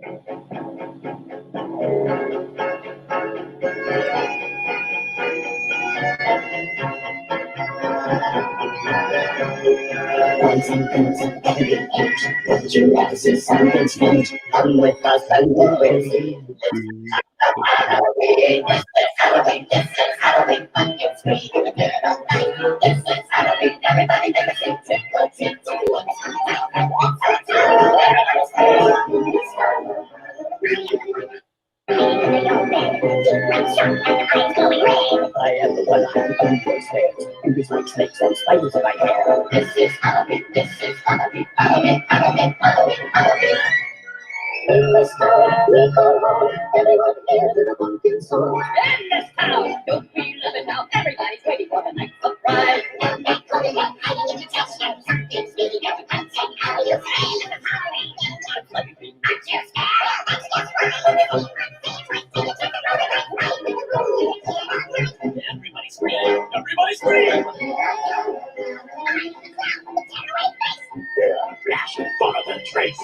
Boys and girls of every age, would you like to see something strange? Come with us and you will see. Halloween, this is Halloween, this is Halloween, pumpkin scream in the dead of night. This is Halloween, everybody make a scene, trick or treat, everyone's I am the one who controls fate, and these white snakes and spiders in my hair. This is Halloween, this is Halloween, Halloween, Halloween, Halloween, Halloween. In this town, we go home, everyone hears the pumpkin song. In this town, don't we live it now, everybody's waiting for the next surprise. One day coming up, hiding in the touchdown, something speaking of the dancing, how you say that the Halloween is like being not your scare, that's just right. Everybody scream! Everybody scream! Yeah, flash and follow the trace.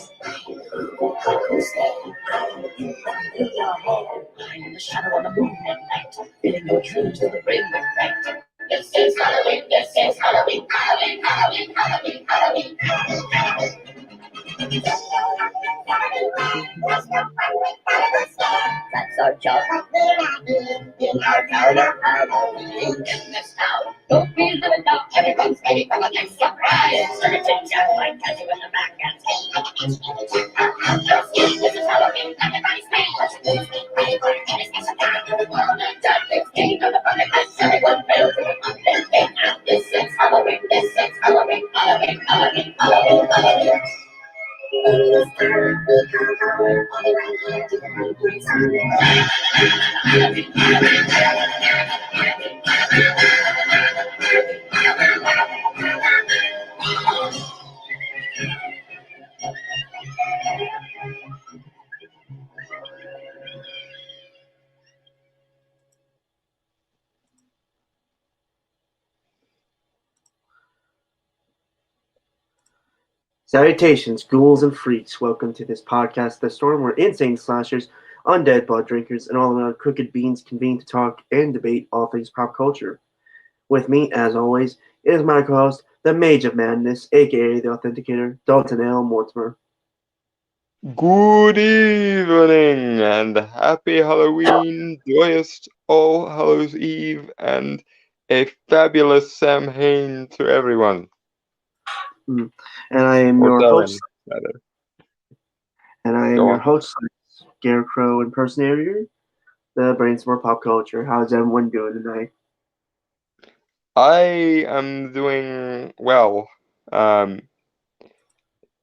Lying in the shadow on the moon at night, filling your dreams to the brim with fright. This is Halloween, this is Halloween, Halloween, Halloween, Halloween, Halloween, Halloween. That's our job. In our town of Halloween. In this town, don't be living now. Everyone's waiting for the next surprise. Skeletons yell like catch you in the back and this is Halloween. Everybody scream. What's the news? Ready for any special time? All the dark game of the pumpkin lights. Everyone builds to the pumpkin thing. And this is Halloween. This is Halloween. Halloween. Halloween. Halloween. Halloween. In this town, we call Halloween. Everyone here to the pumpkin Salutations, ghouls and freaks. Welcome to this podcast, The Storm, where insane slashers, undead blood drinkers, and all around crooked beans convene to talk and debate all things pop culture. With me, as always, is my co-host, the Mage of Madness, aka the Authenticator, Dalton L. Mortimer. Good evening and happy Halloween, joyous All Hallows Eve, and a fabulous Samhain to everyone. And I am Or your Darren, host, rather. and I am Go your on. host, Scarecrow impersonator, the Brainstorm Pop Culture. How's everyone doing tonight? I am doing well.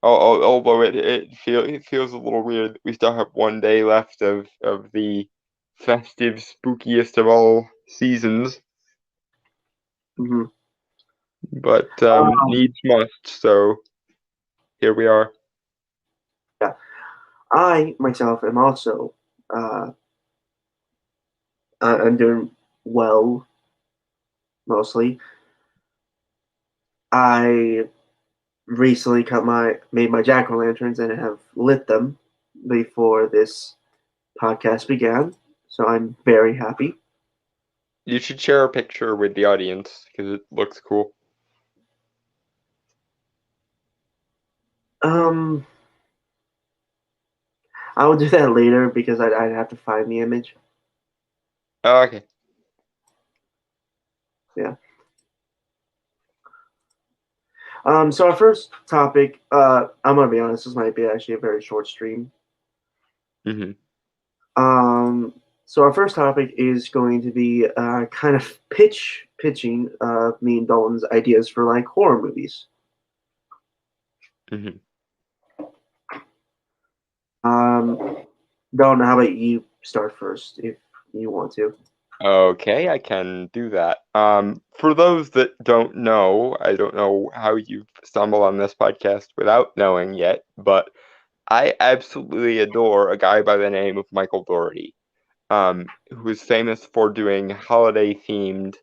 Although it feels a little weird. We still have one day left of the festive, spookiest of all seasons. Mm-hmm. But needs must, so here we are. Yeah. I, myself, am also, I'm doing well, mostly. I recently made my jack-o'-lanterns and have lit them before this podcast began, so I'm very happy. You should share a picture with the audience because it looks cool. I will do that later because I'd have to find the image. Oh, okay. Yeah. So our first topic, I'm gonna be honest, this might be actually a very short stream. Mm-hmm. So our first topic is going to be kind of pitching me and Dalton's ideas for like horror movies. Mm-hmm. Dalton, how about you start first if you want to? Okay, I can do that. For those that don't know, I don't know how you've stumbled on this podcast without knowing yet, but I absolutely adore a guy by the name of Michael Dougherty, who is famous for doing holiday-themed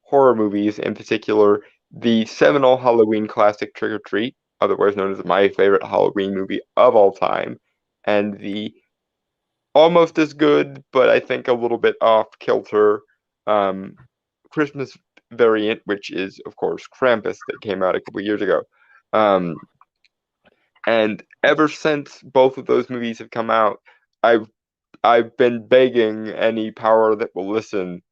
horror movies, in particular the seminal Halloween classic Trick or Treat, otherwise known as my favorite Halloween movie of all time, and the almost as good, but I think a little bit off kilter Christmas variant, which is of course Krampus, that came out a couple years ago. Um, and ever since both of those movies have come out, I've I've been begging any power that will listen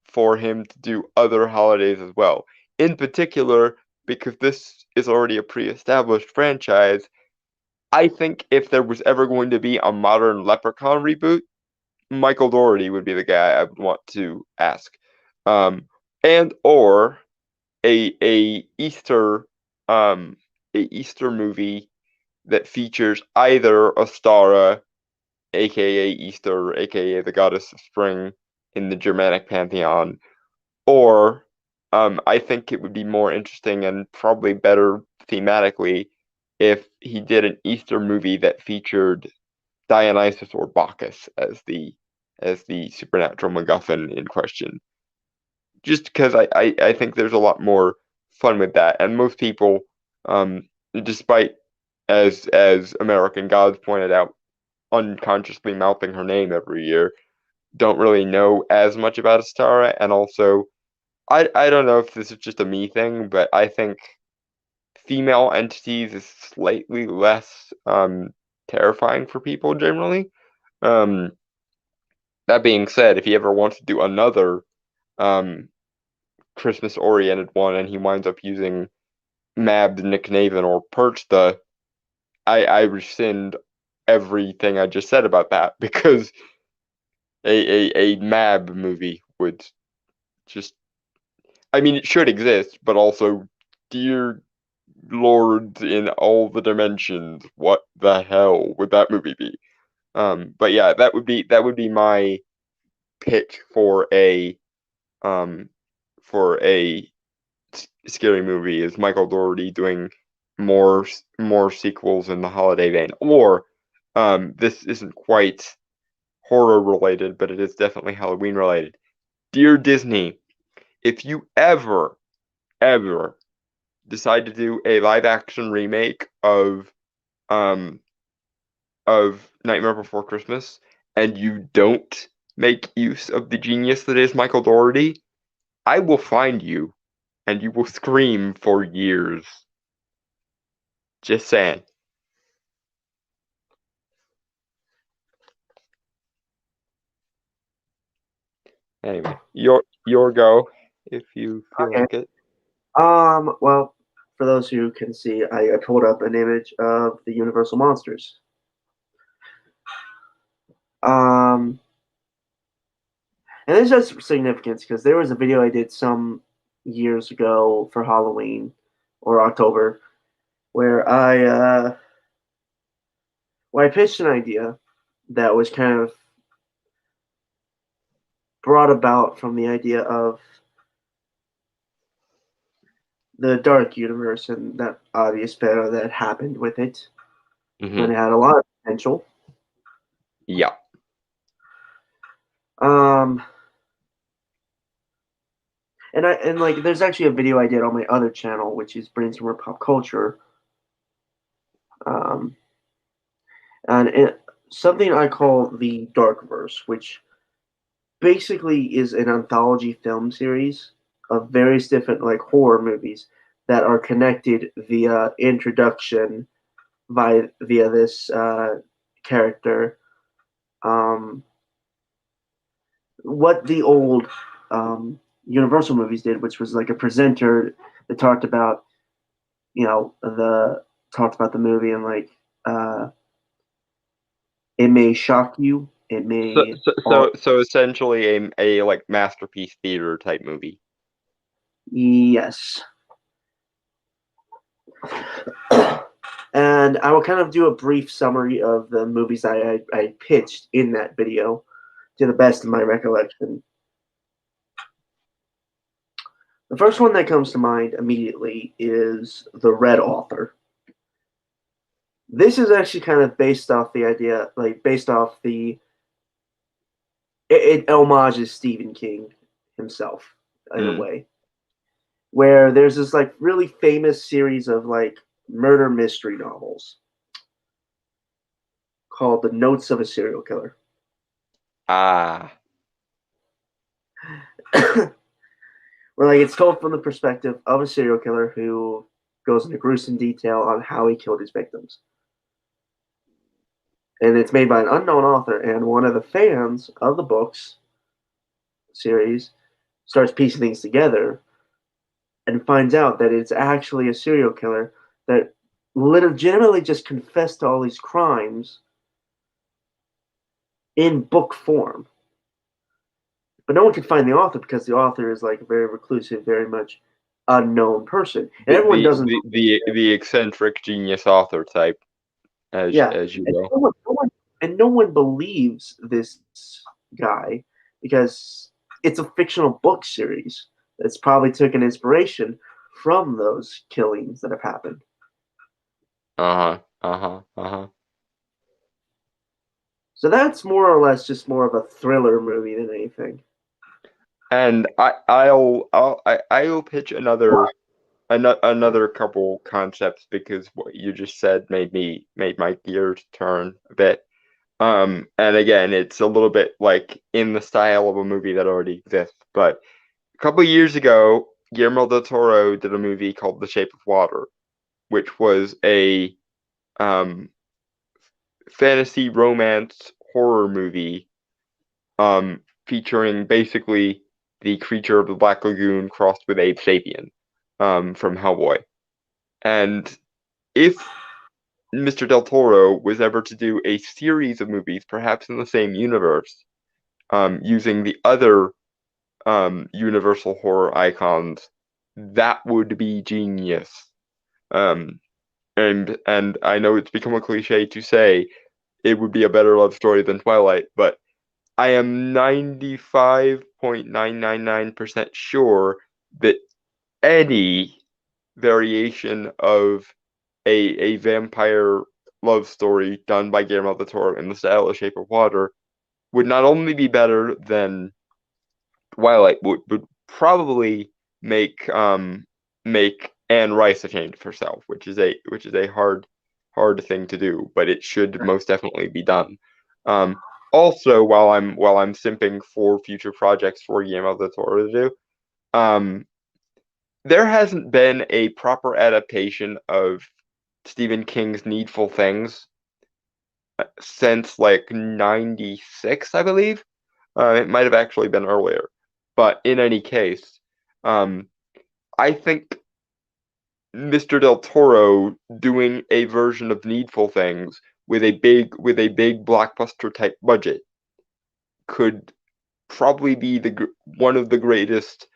for him to do other holidays as well. In particular, because this is already a pre-established franchise, I think if there was ever going to be a modern Leprechaun reboot, Michael Dougherty would be the guy I would want to ask. Um, and or a Easter a Easter movie that features either Ostara, aka Easter, aka the goddess of spring in the Germanic pantheon, or I think it would be more interesting and probably better thematically if he did an Easter movie that featured Dionysus or Bacchus as the supernatural MacGuffin in question. Just because I think there's a lot more fun with that, and most people, despite as American Gods pointed out, unconsciously mouthing her name every year, don't really know as much about Astara, and also I don't know if this is just a me thing, but I think female entities is slightly less terrifying for people generally. Um, that being said, if he ever wants to do another um, Christmas oriented one and he winds up using Mab, Nick Naven, or Perchta, I rescind everything I just said about that because a Mab movie would just, I mean, it should exist, but also, dear lords in all the dimensions, what the hell would that movie be? But yeah, that would be my pitch um for a scary movie, is Michael Dougherty doing more sequels in the holiday vein, or this isn't quite horror related, but it is definitely Halloween related. Dear Disney, if you ever decide to do a live action remake um of Nightmare Before Christmas and you don't make use of the genius that is Michael Dougherty, I will find you and you will scream for years. Just saying. Anyway, your go if you feel Okay. like it. Well, for those who can see, I pulled up an image of the Universal monsters. Um, and this has significance because there was a video I did some years ago for Halloween or October where I pitched an idea that was kind of brought about from the idea of the dark universe and that obvious beta that happened with it when Mm-hmm. it had a lot of potential. Yeah. Um, and like there's actually a video I did on my other channel, which is Brainstormer Pop Culture. Um, something I call the Darkverse, which basically is an anthology film series of various different like horror movies that are connected via introduction via this character. What the old Universal movies did, which was like a presenter that talked about, the movie and like it may shock you, it So may. so so, so essentially a like masterpiece theater type movie. Yes. And I will kind of do a brief summary of the movies I pitched in that video to the best of my recollection. The first one that comes to mind immediately is The Red Author. This is actually kind of based off the idea, like based off it homages Stephen King himself in a way, where there's this like really famous series of like murder mystery novels called The Notes of a Serial Killer. Ah. Where like it's told from the perspective of a serial killer who goes into gruesome detail on how he killed his victims. And it's made by an unknown author, and one of the fans of the books series starts piecing things together and finds out that it's actually a serial killer that legitimately just confessed to all these crimes in book form. But no one could find the author because the author is like a very reclusive, very much unknown person. And everyone doesn't. The eccentric genius author type, as Yeah. you And will. no one believes this guy because it's a fictional book series that's probably taken inspiration from those killings that have happened. So that's more or less just more of a thriller movie than anything. And I'll pitch another couple concepts because what you just said made my gears turn a bit. And again, it's a little bit like in the style of a movie that already exists. But a couple years ago, Guillermo del Toro did a movie called The Shape of Water, which was a fantasy romance horror movie featuring basically the creature of the Black Lagoon crossed with Abe Sapien from Hellboy. And if Mr. Del Toro was ever to do a series of movies, perhaps in the same universe, using the other Universal horror icons, that would be genius. And I know it's become a cliche to say it would be a better love story than Twilight, but I am 95.999% sure that any variation of a vampire love story done by Guillermo del Toro in the style of Shape of Water would not only be better than Twilight, would probably make Anne Rice ashamed of herself, which is a hard thing to do, but it should most definitely be done. Also, while I'm simping for future projects for Guillermo del Toro to do, there hasn't been a proper adaptation of Stephen King's Needful Things since like '96, I believe. It might have actually been earlier, but in any case, I think Mr. Del Toro doing a version of Needful Things with a big blockbuster type budget could probably be one of the greatest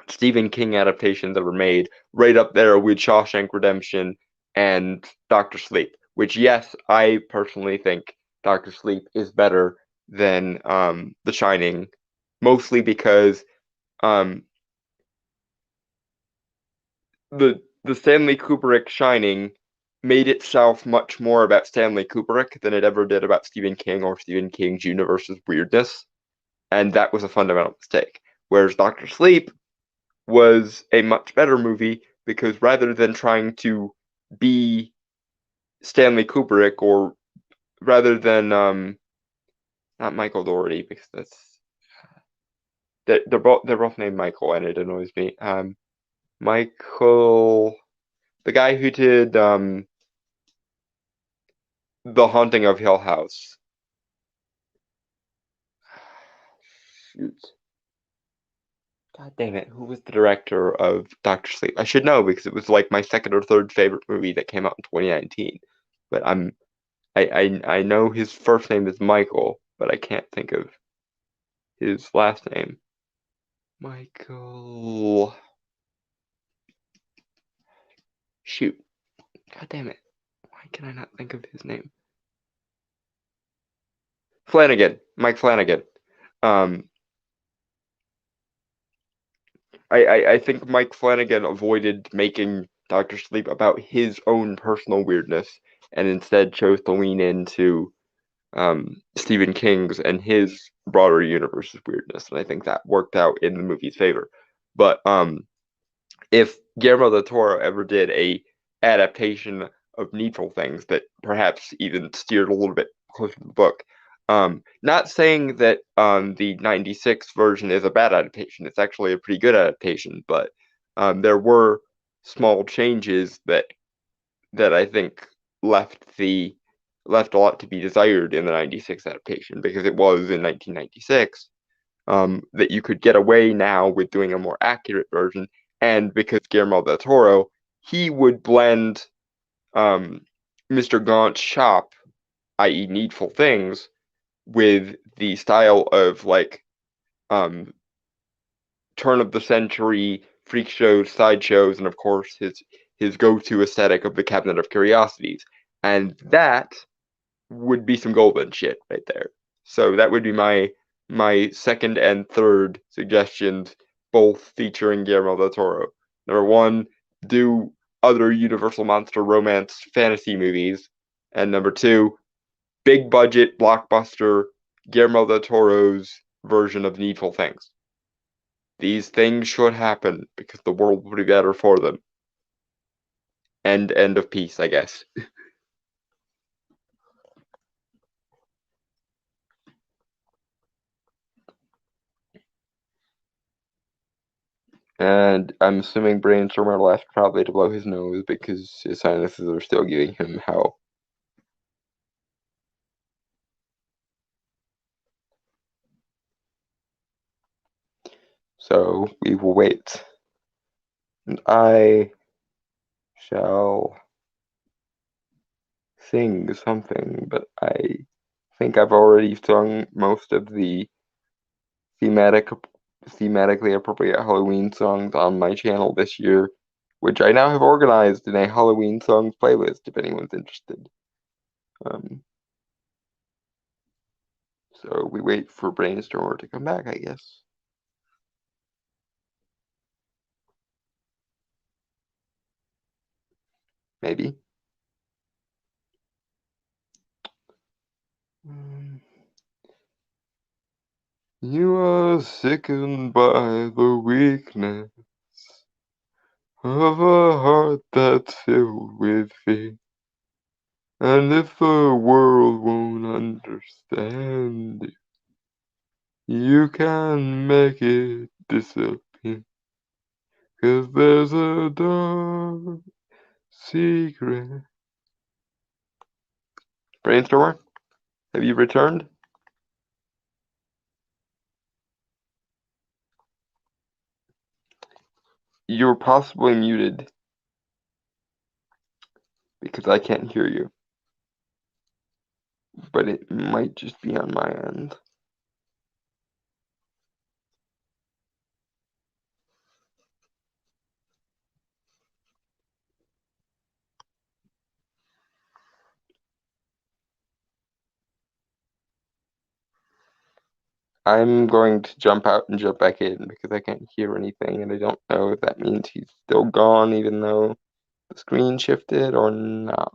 Stephen King adaptations ever made, right up there with Shawshank Redemption and Doctor Sleep. Which, yes, I personally think Doctor Sleep is better than The Shining, mostly because the Stanley Kubrick Shining made itself much more about Stanley Kubrick than it ever did about Stephen King or Stephen King's universe's weirdness, and that was a fundamental mistake. Whereas Doctor Sleep was a much better movie because rather than trying to be Stanley Kubrick, or rather than not Michael Dougherty, because they're both named Michael and it annoys me. Michael, the guy who did The Haunting of Hill House. Shoot. God dang it, who was the director of Doctor Sleep? I should know because it was like my second or third favorite movie that came out in 2019. But I know his first name is Michael, but I can't think of his last name. Michael. Shoot. God damn it. Why can I not think of his name? Flanagan. Mike Flanagan. I think Mike Flanagan avoided making Doctor Sleep about his own personal weirdness and instead chose to lean into Stephen King's and his broader universe's weirdness, and I think that worked out in the movie's favor. But if Guillermo del Toro ever did a adaptation of Needful Things that perhaps even steered a little bit closer to the book. Not saying that the 96 version is a bad adaptation. It's actually a pretty good adaptation, but there were small changes that I think left a lot to be desired in the 96 adaptation, because it was in 1996 that you could get away now with doing a more accurate version, and because Guillermo del Toro, he would blend Mr. Gaunt's shop, i.e. Needful Things, with the style of like turn of the century freak shows, sideshows, and of course his go-to aesthetic of the Cabinet of Curiosities, and that would be some golden shit right there. So that would be my second and third suggestions, both featuring Guillermo del Toro. Number one, do other Universal monster romance fantasy movies, and number two, big budget blockbuster Guillermo del Toro's version of Needful Things. These things should happen because the world would be better for them. End of peace, I guess. And I'm assuming Brainstormer left probably to blow his nose because his sinuses are still giving him hell. So we will wait. And I shall sing something, but I think I've already sung most of the thematically appropriate Halloween songs on my channel this year, which I now have organized in a Halloween songs playlist if anyone's interested. So we wait for Brainstormer to come back, I guess. Maybe. You are sickened by the weakness of a heart that's filled with fear. And if the world won't understand you can make it disappear. 'Cause there's a dark secret. Brainstormer, have you returned? You're possibly muted because I can't hear you. But it might just be on my end. I'm going to jump out and jump back in because I can't hear anything, and I don't know if that means he's still gone even though the screen shifted or not.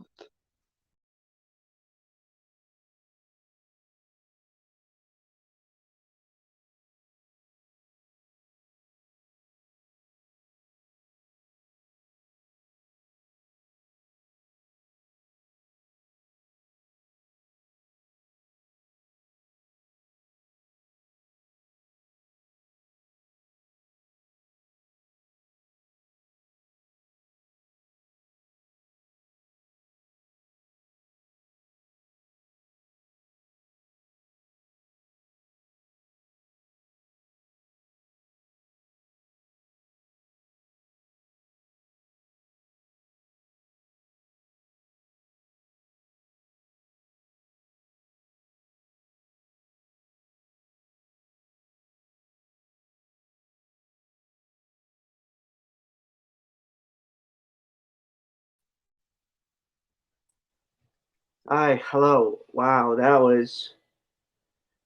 Hi, hello. Wow, that was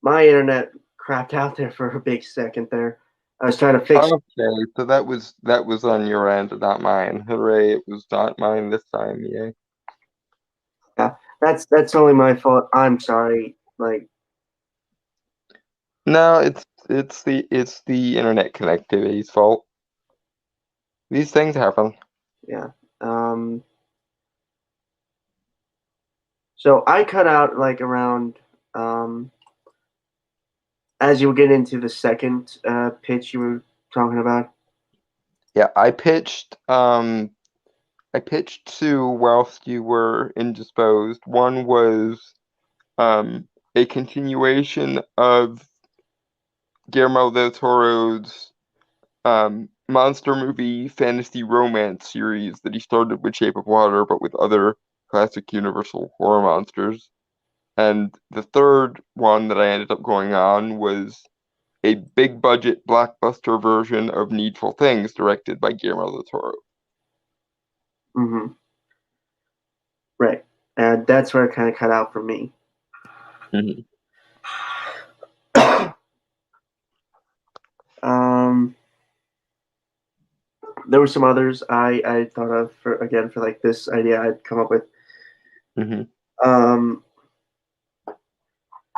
my internet crapped out there for a big second there. I was trying to fix. Okay, so that was on your end, not mine. Hooray! It was not mine this time. Yay! Yeah, that's only my fault. I'm sorry. Like, No, it's the internet connectivity's fault. These things happen. yeah. So I cut out like around as you get into the second pitch you were talking about. Yeah, I pitched two whilst you were indisposed. One was a continuation of Guillermo del Toro's monster movie fantasy romance series that he started with Shape of Water, but with other classic Universal horror monsters. And the third one that I ended up going on was a big budget blockbuster version of Needful Things directed by Guillermo del Toro. Mm-hmm. Right, and that's where it kind of cut out for me. Mm-hmm. There were some others I thought of for like this idea I'd come up with. Mm-hmm.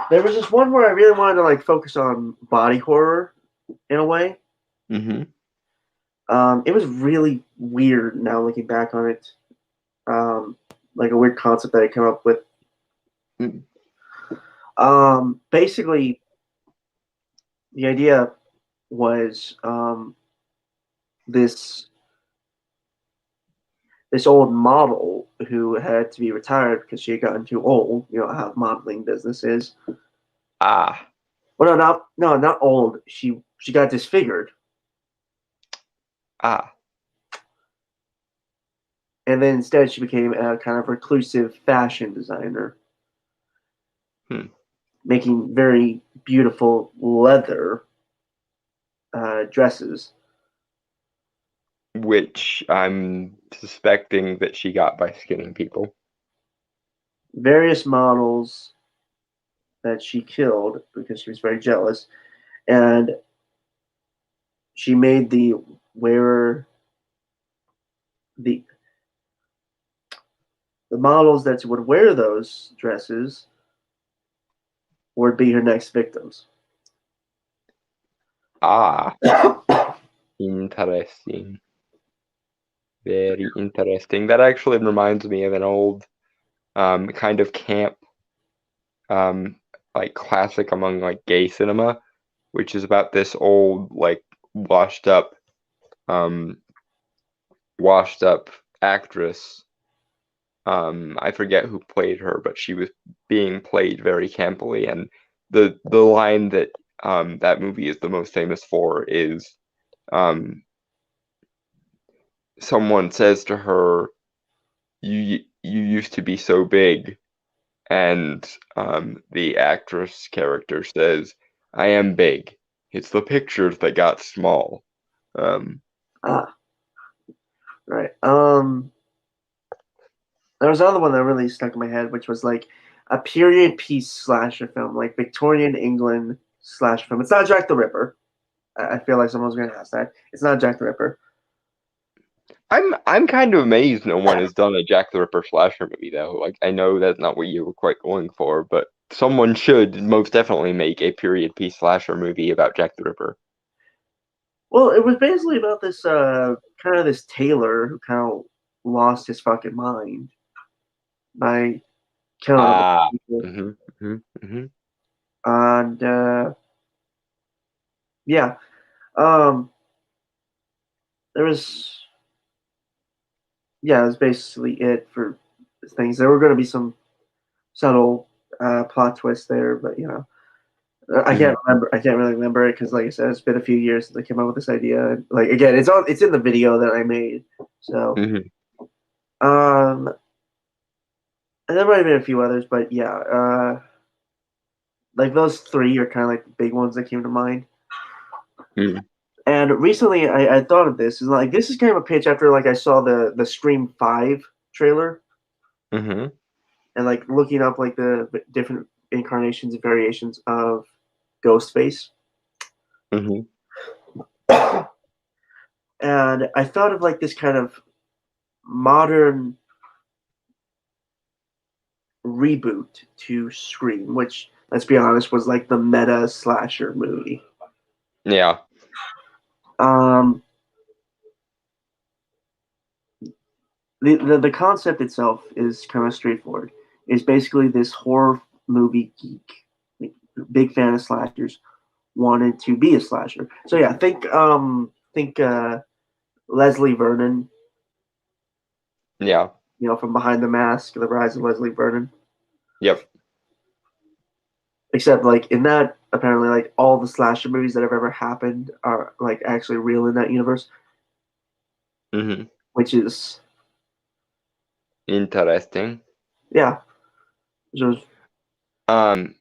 There was this one where I really wanted to like focus on body horror in a way. Mm-hmm. It was really weird now looking back on it. Like a weird concept that I came up with. Basically, the idea was this old model who had to be retired because she had gotten too old. You know how modeling business is. Ah. Well, not old. She got disfigured, Ah. and then instead she became a kind of reclusive fashion designer, making very beautiful leather dresses. Which I'm suspecting that she got by skinning people. Various models that she killed because she was very jealous, and she made the wearer the models that would wear those dresses would be her next victims. Ah. Interesting. Very interesting. That actually reminds me of an old kind of camp like classic among like gay cinema, which is about this old like washed up actress. I forget who played her, but she was being played very campily, and the line that that movie is the most famous for is someone says to her, you used to be so big," and the actress character says, "I am big. It's the pictures that got small." Ah, right. There was another one that really stuck in my head, which was like a period piece slasher film, like Victorian England slasher film. It's not Jack the Ripper. I feel like someone's going to ask that. It's not Jack the Ripper. I'm kind of amazed no one has done a Jack the Ripper slasher movie though. Like I know that's not what you were quite going for, but someone should most definitely make a period piece slasher movie about Jack the Ripper. Well, it was basically about this kind of this tailor who kind of lost his fucking mind by killing a bunch Ah. of people. And yeah, there was that's basically it for things. There were going to be some subtle plot twists there, but I can't remember. I can't really remember it because, like I said, it's been a few years since I came up with this idea. Like again, it's in the video that I made. So, and there might have been a few others, but yeah, like those three are kind of like the big ones that came to mind. And recently, I thought of this. Is like this is kind of a pitch after like I saw the Scream 5 trailer, and like looking up like the different incarnations and variations of Ghostface. And I thought of like this kind of modern reboot to Scream, which, let's be honest, was like the meta slasher movie. Yeah. The concept itself is kind of straightforward. is basically this horror movie geek, like, big fan of slashers, wanted to be a slasher. So yeah, think Leslie Vernon, Yeah. from Behind the Mask, The Rise of Leslie Vernon. Yep. Except like in that, apparently like all the slasher movies that have ever happened are like actually real in that universe, Hmm. which is Interesting. yeah. Just, Um,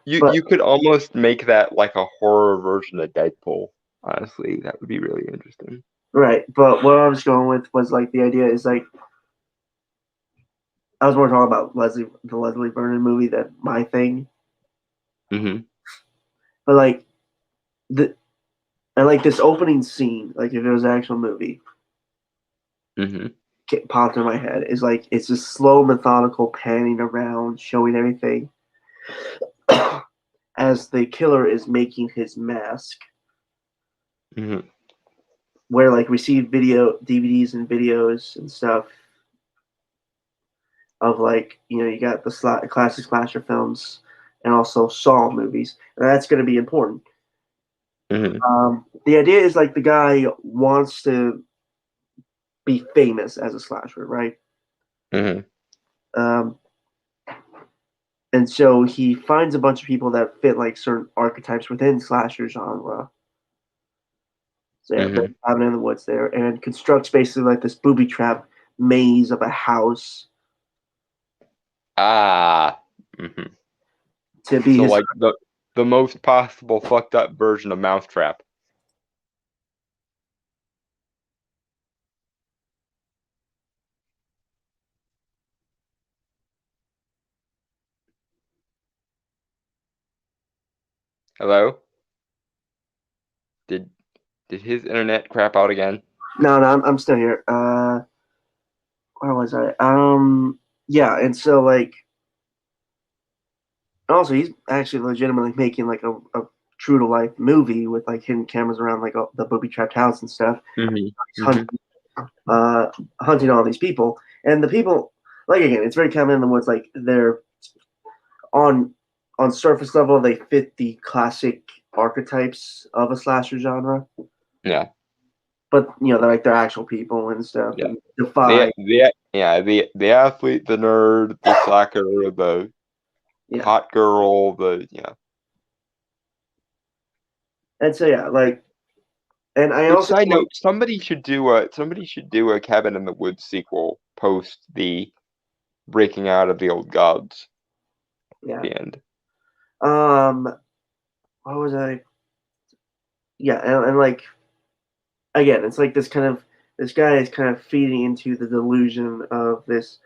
you but you could almost make that like a horror version of Deadpool. Honestly, that would be really interesting. right. But what I was going with was like the idea is like I was more talking about the Leslie Vernon movie than my thing. Hmm. But like the and like this opening scene, like if it was an actual movie, Hmm. popped in my head is like it's just slow, methodical panning around, showing everything as the killer is making his mask. Hmm. Where like we see video DVDs and videos and stuff of like you got the classic slasher films and also Saw movies, and that's going to be important. Hmm. The idea is like the guy wants to be famous as a slasher, right? Hmm. Um, and so he finds a bunch of people that fit like certain archetypes within slasher genre. So yeah, Hmm. Cabin in the Woods there, and constructs basically like this booby trap maze of a house Ah. Hmm. to be So his. like the most possible fucked up version of Mousetrap. Hello? Did did his internet crap out again? No, I'm still here. Where was I? Yeah, and so like also he's actually legitimately making like a true to life movie with like hidden cameras around like the booby trapped house and stuff. Hmm. He's Hmm. hunting all these people, and the people like again, it's very common in the woods. Like they're on on surface level, they fit the classic archetypes of a slasher genre, Yeah. but they're actual people and stuff Yeah. and defy. The athlete, the nerd, the slacker, the Yeah, hot girl, the yeah. and so yeah, like, and I Which also side like, note, somebody should do a Cabin in the Woods sequel post the breaking out of the old gods at yeah. the end. What was I? Yeah, and like again, it's like this guy is kind of feeding into the delusion of this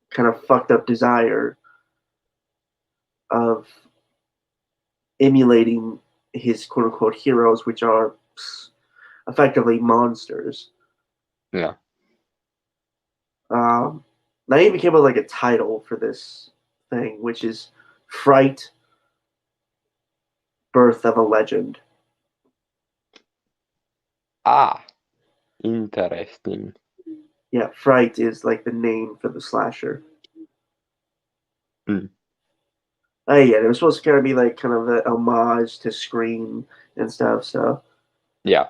kind of fucked up desire of emulating his quote unquote heroes, which are effectively monsters. Yeah. Um, now he came up with like a title for this thing, which is Fright, Birth of a Legend. Ah, interesting. Yeah, Fright is like the name for the slasher. Hmm. Yeah, it was supposed to kind of be like kind of an homage to Scream and stuff. So Yeah.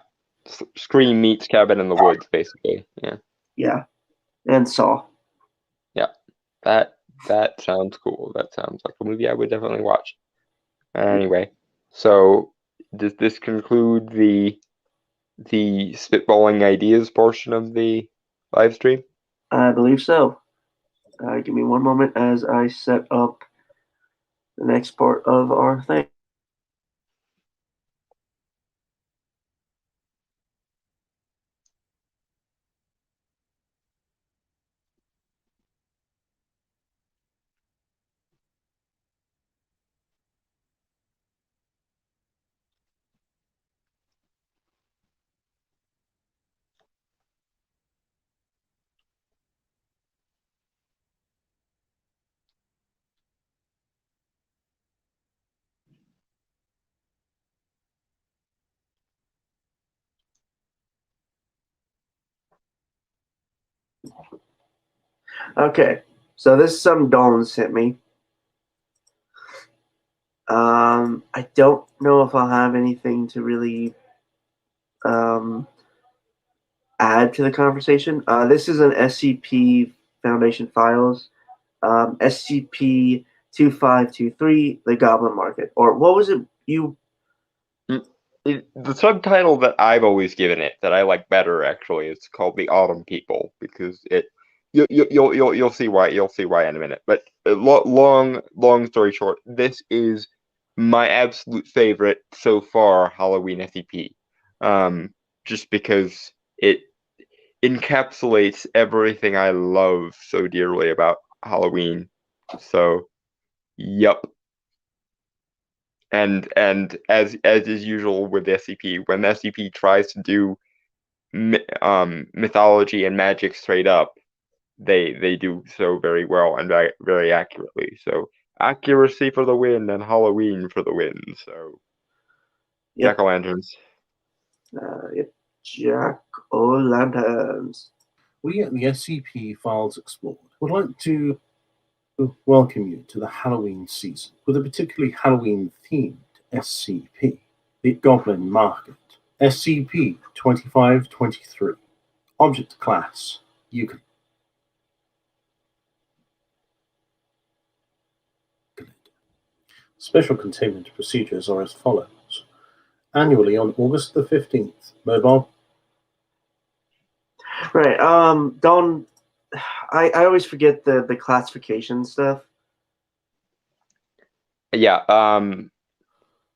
Scream meets Cabin in the Woods, basically. Yeah. yeah, and Saw. Yeah. That sounds cool. That sounds like a movie I would definitely watch. Anyway, so does this conclude the spitballing ideas portion of the live stream? I believe so. Give me one moment as I set up the next part of our thing. Okay, So this is something Dolan sent me. I don't know if I'll have anything to really add to the conversation. This is an SCP Foundation Files, SCP-2523, The Goblin Market. Or what was it you... The subtitle that I've always given it, that I like better actually, is called The Autumn People, because you'll see why in a minute. But long story short, this is my absolute favorite so far Halloween SCP. Just because it encapsulates everything I love so dearly about Halloween. So, yep. And as is usual with SCP, when SCP tries to do mythology and magic straight up, they do so very well and very, very accurately. So accuracy for the win and Halloween for the win. So Yep. Jack-o'-lanterns. Yep. Jack-o'-lanterns. We at the SCP Files Explored would like to welcome you to the Halloween season with a particularly Halloween-themed SCP, the Goblin Market. SCP-2523. Object Class, Euclid. Special containment procedures are as follows. Annually on August the 15th, mobile... Right, Don, I always forget the classification stuff. Yeah,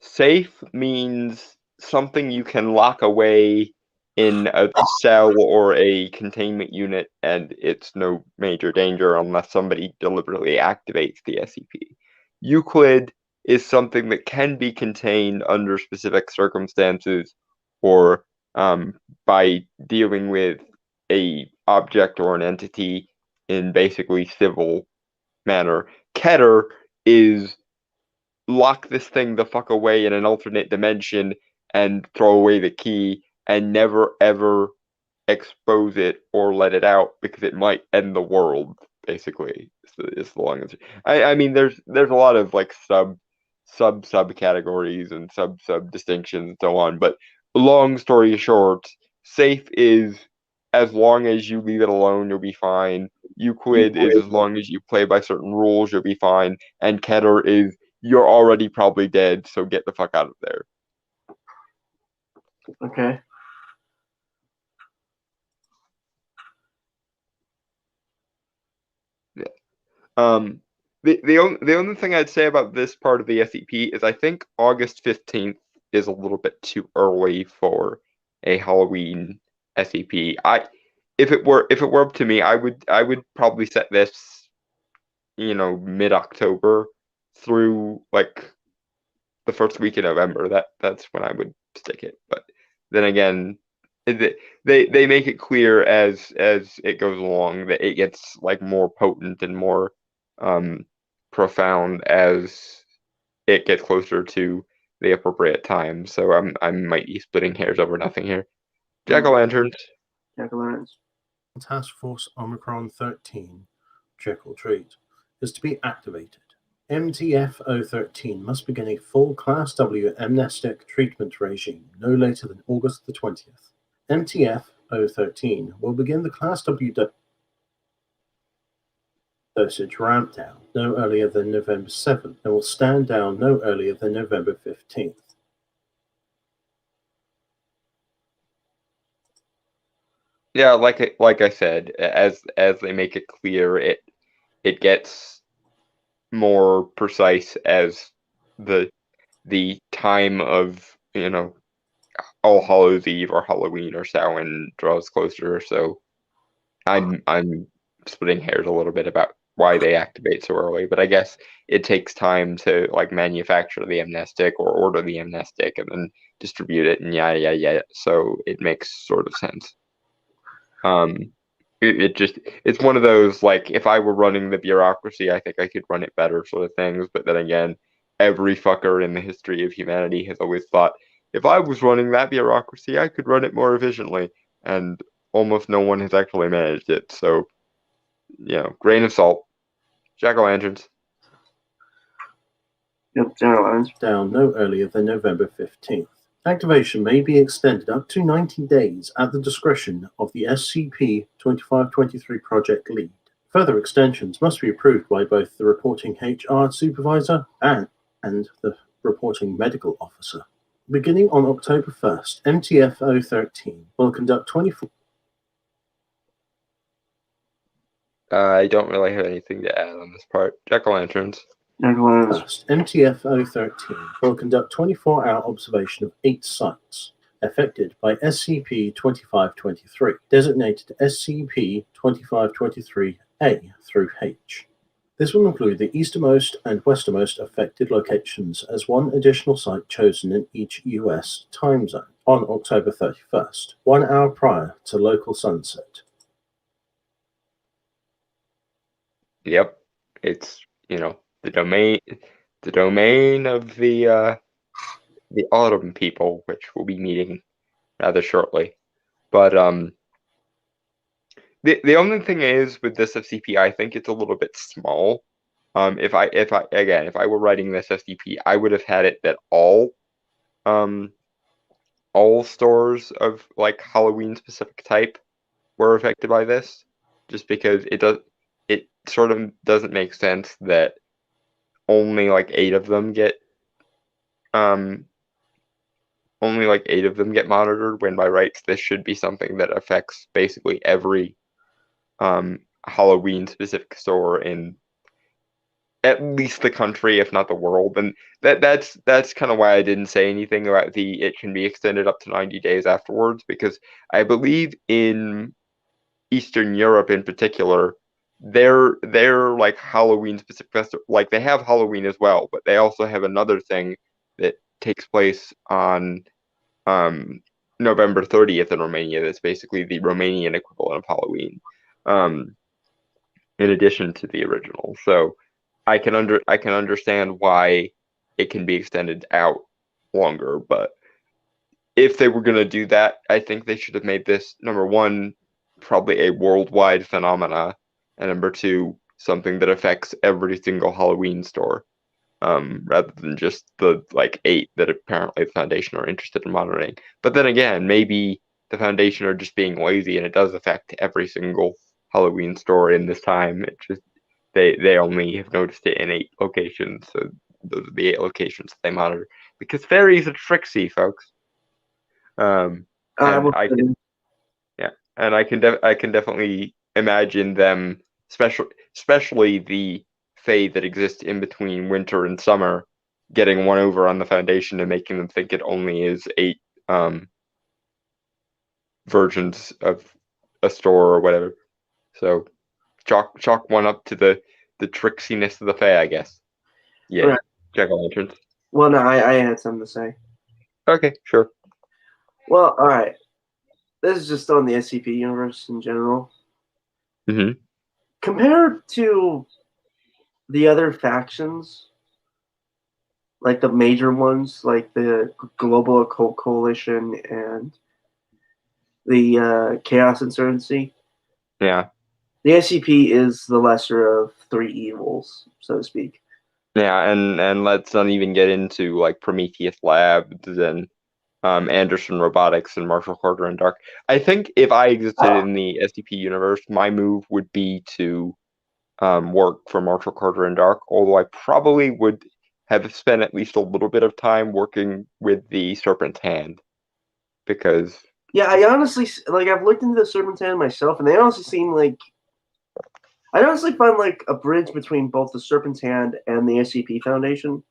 safe means something you can lock away in a cell or a containment unit, and it's no major danger unless somebody deliberately activates the SCP. Euclid is something that can be contained under specific circumstances, or by dealing with a object or an entity in basically civil manner. Keter is lock this thing the fuck away in an alternate dimension and throw away the key and never ever expose it or let it out because it might end the world, basically. Is the long answer. I mean there's a lot of like sub categories and sub distinctions and so on, but long story short, safe is as long as you leave it alone, you'll be fine. Euclid is as long as you play by certain rules, you'll be fine. And Keter is you're already probably dead, so get the fuck out of there. Okay. Yeah. The only thing I'd say about this part of the SCP is I think August 15th is a little bit too early for a Halloween SCP. If it were up to me, I would probably set this, mid-October through like the first week of November. That's when I would stick it. But then again, they make it clear as it goes along that it gets like more potent and more profound as it gets closer to the appropriate time. So I might be splitting hairs over nothing here. Jack-o'-lanterns. Jack-o'-lanterns. Task Force Omicron 13, Trick or Treat, is to be activated. MTF-013 must begin a full Class W amnestic treatment regime no later than August the 20th. MTF-013 will begin the Class W dosage ramp down no earlier than November 7th and will stand down no earlier than November 15th. Yeah, like I said, as they make it clear, it gets more precise as the time of All Hallows Eve or Halloween or Samhain draws closer. So I'm splitting hairs a little bit about why they activate so early, but I guess it takes time to like manufacture the amnestic or order the amnestic and then distribute it and yeah. So it makes sort of sense. It's one of those, like, if I were running the bureaucracy, I think I could run it better sort of things. But then again, every fucker in the history of humanity has always thought, if I was running that bureaucracy, I could run it more efficiently. And almost no one has actually managed it. So, grain of salt. Jack-o'-lanterns. Yep, general Down no earlier than November 15th. Activation may be extended up to 90 days at the discretion of the SCP-2523 project lead. Further extensions must be approved by both the reporting HR supervisor and the reporting medical officer. Beginning on October 1st, MTF-013 will conduct 24 I don't really have anything to add on this part. Jack-o'-lanterns. Jack-o'-lanterns. MTF-013 will conduct 24-hour observation of 8 sites affected by SCP-2523, designated SCP-2523-A through H. This will include the easternmost and westernmost affected locations as one additional site chosen in each U.S. time zone on October 31st, 1 hour prior to local sunset. Yep, it's the domain of the Autumn people, which we'll be meeting rather shortly. But the only thing is with this SCP, I think it's a little bit small. If I were writing this SCP, I would have had it that all stores of like Halloween specific type were affected by this, just because it sort of doesn't make sense that only like 8 of them get monitored, when by rights this should be something that affects basically every Halloween specific store in at least the country, if not the world. And that's kind of why I didn't say anything about it can be extended up to 90 days afterwards, because I believe in Eastern Europe in particular, they're like Halloween specific festival, like they have Halloween as well, but they also have another thing that takes place on November 30th in Romania. That's basically the Romanian equivalent of Halloween, in addition to the original. So I can understand why it can be extended out longer, but if they were going to do that, I think they should have made this, number one, probably a worldwide phenomena, and number two, something that affects every single Halloween store, rather than just the 8 that apparently the Foundation are interested in monitoring. But then again, maybe the Foundation are just being lazy, and it does affect every single Halloween store in this time. It just they only have noticed it in 8 locations, so those are the 8 locations that they monitor, because fairies are tricksy, folks. And I can definitely imagine them, especially the Fae that exist in between winter and summer, getting one over on the Foundation and making them think it only is 8 versions of a store or whatever. So chalk one up to the tricksiness of the Fae, I guess. Yeah, right. Jack-o'-lanterns. Well, no, I had something to say. Okay, sure. Well, all right. This is just on the SCP universe in general. Mm-hmm. Compared to the other factions, like the major ones, like the Global Occult Coalition and the Chaos Insurgency. Yeah. The SCP is the lesser of 3 evils, so to speak. Yeah, and let's not even get into like Prometheus Labs and Anderson Robotics and Marshall Carter and Dark. I think if I existed in the SCP universe, my move would be to work for Marshall Carter and Dark, although I probably would have spent at least a little bit of time working with the Serpent's Hand, because... Yeah, I honestly, I've looked into the Serpent's Hand myself, and they honestly seem like... I honestly find like a bridge between both the Serpent's Hand and the SCP Foundation.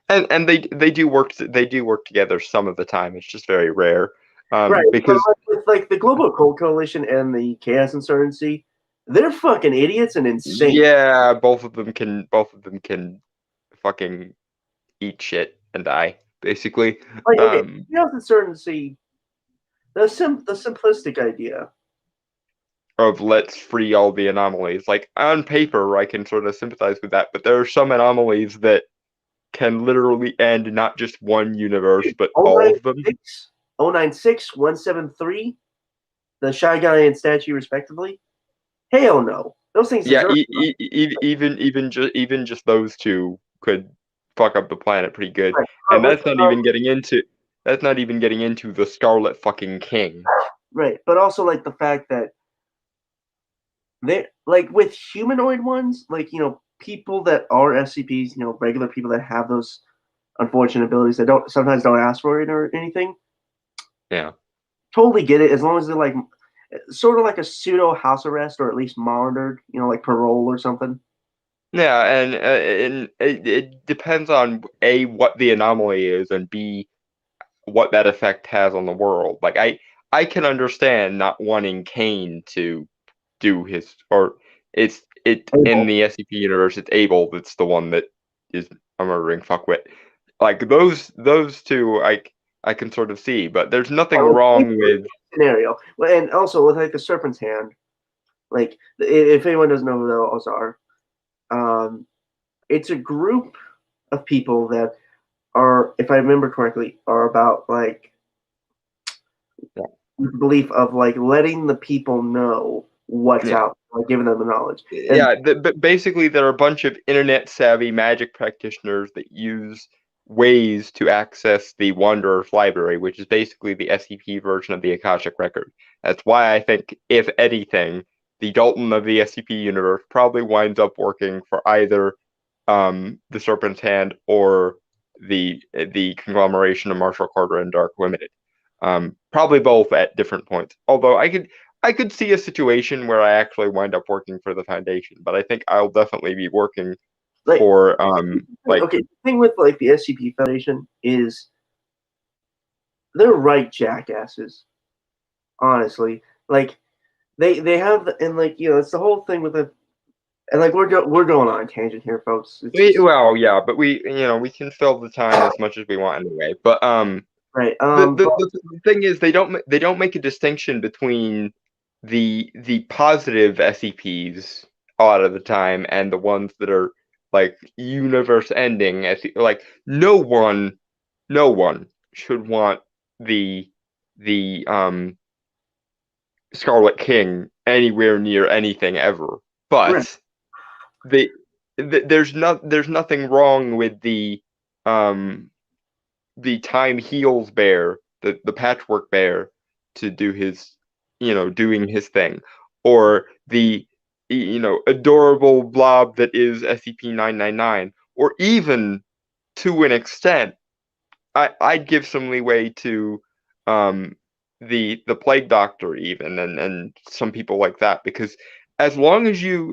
And they do work together some of the time. It's just very rare. Right, because with like the Global Occult Coalition and the Chaos Insurgency, they're fucking idiots and insane. Yeah, both of them can fucking eat shit and die, basically. Like, okay, Chaos Insurgency, the simplistic idea of let's free all the anomalies. Like, on paper, I can sort of sympathize with that, but there are some anomalies that can literally end not just one universe, but all of them. 096, 173, the Shy Guy and statue, respectively. Hell no. those things Yeah, deserve. even just those two could fuck up the planet pretty good, Right. and But that's not even getting into the Scarlet fucking King. right, but also like the fact that they like with humanoid ones, like people that are SCPs, regular people that have those unfortunate abilities that sometimes don't ask for it or anything. Yeah. Totally get it as long as they're like sort of like a pseudo house arrest or at least monitored, like parole or something. Yeah, and it depends on A, what the anomaly is, and B, what that effect has on the world. Like I can understand not wanting Kane to do his, or it in the SCP universe it's Abel that's the one that is a murdering fuckwit. Like those two I can sort of see, but there's nothing wrong with scenario. And also with like the Serpent's Hand, like if anyone doesn't know who those are, it's a group of people that are, if I remember correctly, are about like belief of like letting the people know what's out, like giving them the knowledge. But basically there are a bunch of internet savvy magic practitioners that use ways to access the Wanderer's Library, which is basically the SCP version of the Akashic Record. That's why I think, if anything, the Dalton of the SCP universe probably winds up working for either the Serpent's Hand or the conglomeration of Marshall Carter and Dark Limited. Probably both at different points. Although I could see a situation where I actually wind up working for the Foundation, but I think I'll definitely be working for okay. The thing with like the SCP Foundation is they're right jackasses. Honestly, like they have and like it's the whole thing with the. And like we're going on a tangent here, folks. Well, yeah, but we can fill the time as much as we want anyway. But right. The thing is, they don't make a distinction between the positive SCPs a lot of the time and the ones that are like universe ending. Like no one should want the Scarlet King anywhere near anything ever, but. Right. There's nothing wrong with the Time Heals bear, the patchwork bear, to do his doing his thing, or the adorable blob that is SCP-999, or even to an extent I'd give some leeway to the Plague Doctor even, and some people like that, because as long as you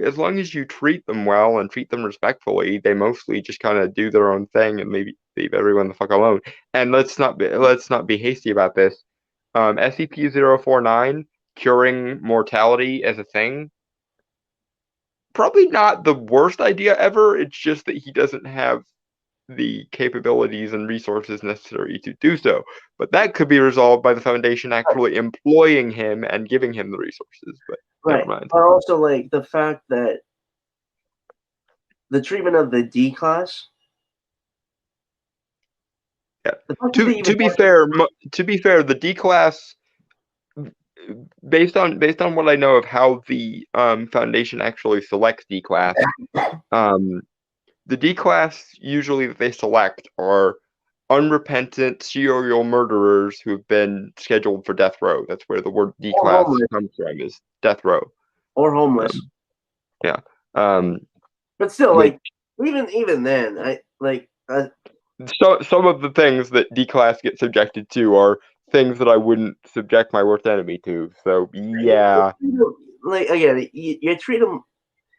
treat them well and treat them respectfully, they mostly just kind of do their own thing and maybe leave everyone the fuck alone. And let's not be hasty about this. SCP-049 curing mortality as a thing, probably not the worst idea ever. It's just that he doesn't have the capabilities and resources necessary to do so. But that could be resolved by the Foundation actually employing him and giving him the resources. But never mind. But also like the fact that the treatment of the D class. Yeah. To be fair, the D class, based on what I know of how the Foundation actually selects D class, the D class usually that they select are unrepentant serial murderers who've been scheduled for death row. That's where the word D class comes from, is death row. Or homeless. Yeah. But still, like even then, I like. So some of the things that D class get subjected to are things that I wouldn't subject my worst enemy to. So yeah. Like again, you treat them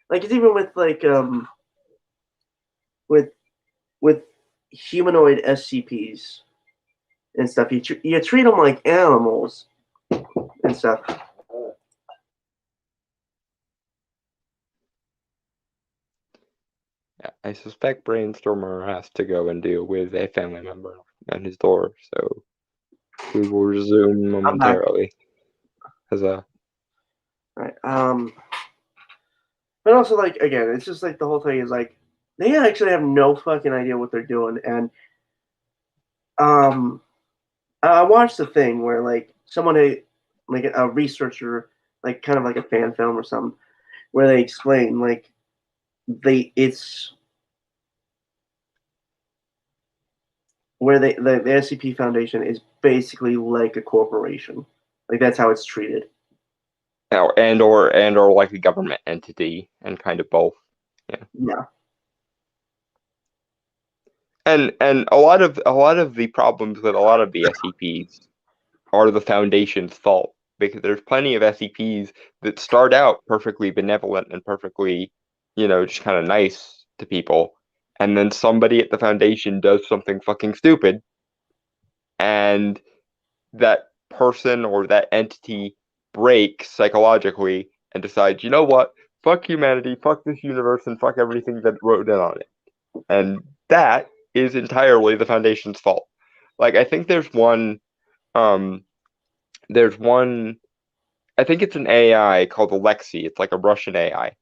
like it's even with like with humanoid SCPs and stuff. You treat them like animals and stuff. Yeah, I suspect Brainstormer has to go and deal with a family member at his door, so we will resume momentarily. Right. But also, like, again, it's just like the whole thing is like they actually have no fucking idea what they're doing. And I watched the thing where like someone, like a researcher, like kind of like a fan film or something, where they explain like it's where the SCP Foundation is basically like a corporation. Like that's how it's treated. or like a government entity, and kind of both. Yeah. And a lot of the problems with a lot of the SCPs are the Foundation's fault, because there's plenty of SCPs that start out perfectly benevolent and perfectly, just kind of nice to people, and then somebody at the Foundation does something fucking stupid, and that person or that entity breaks psychologically and decides, you know what, fuck humanity, fuck this universe, and fuck everything that wrote in on it. And that is entirely the Foundation's fault. Like, I think there's one, I think it's an AI called Alexei. It's like a Russian AI.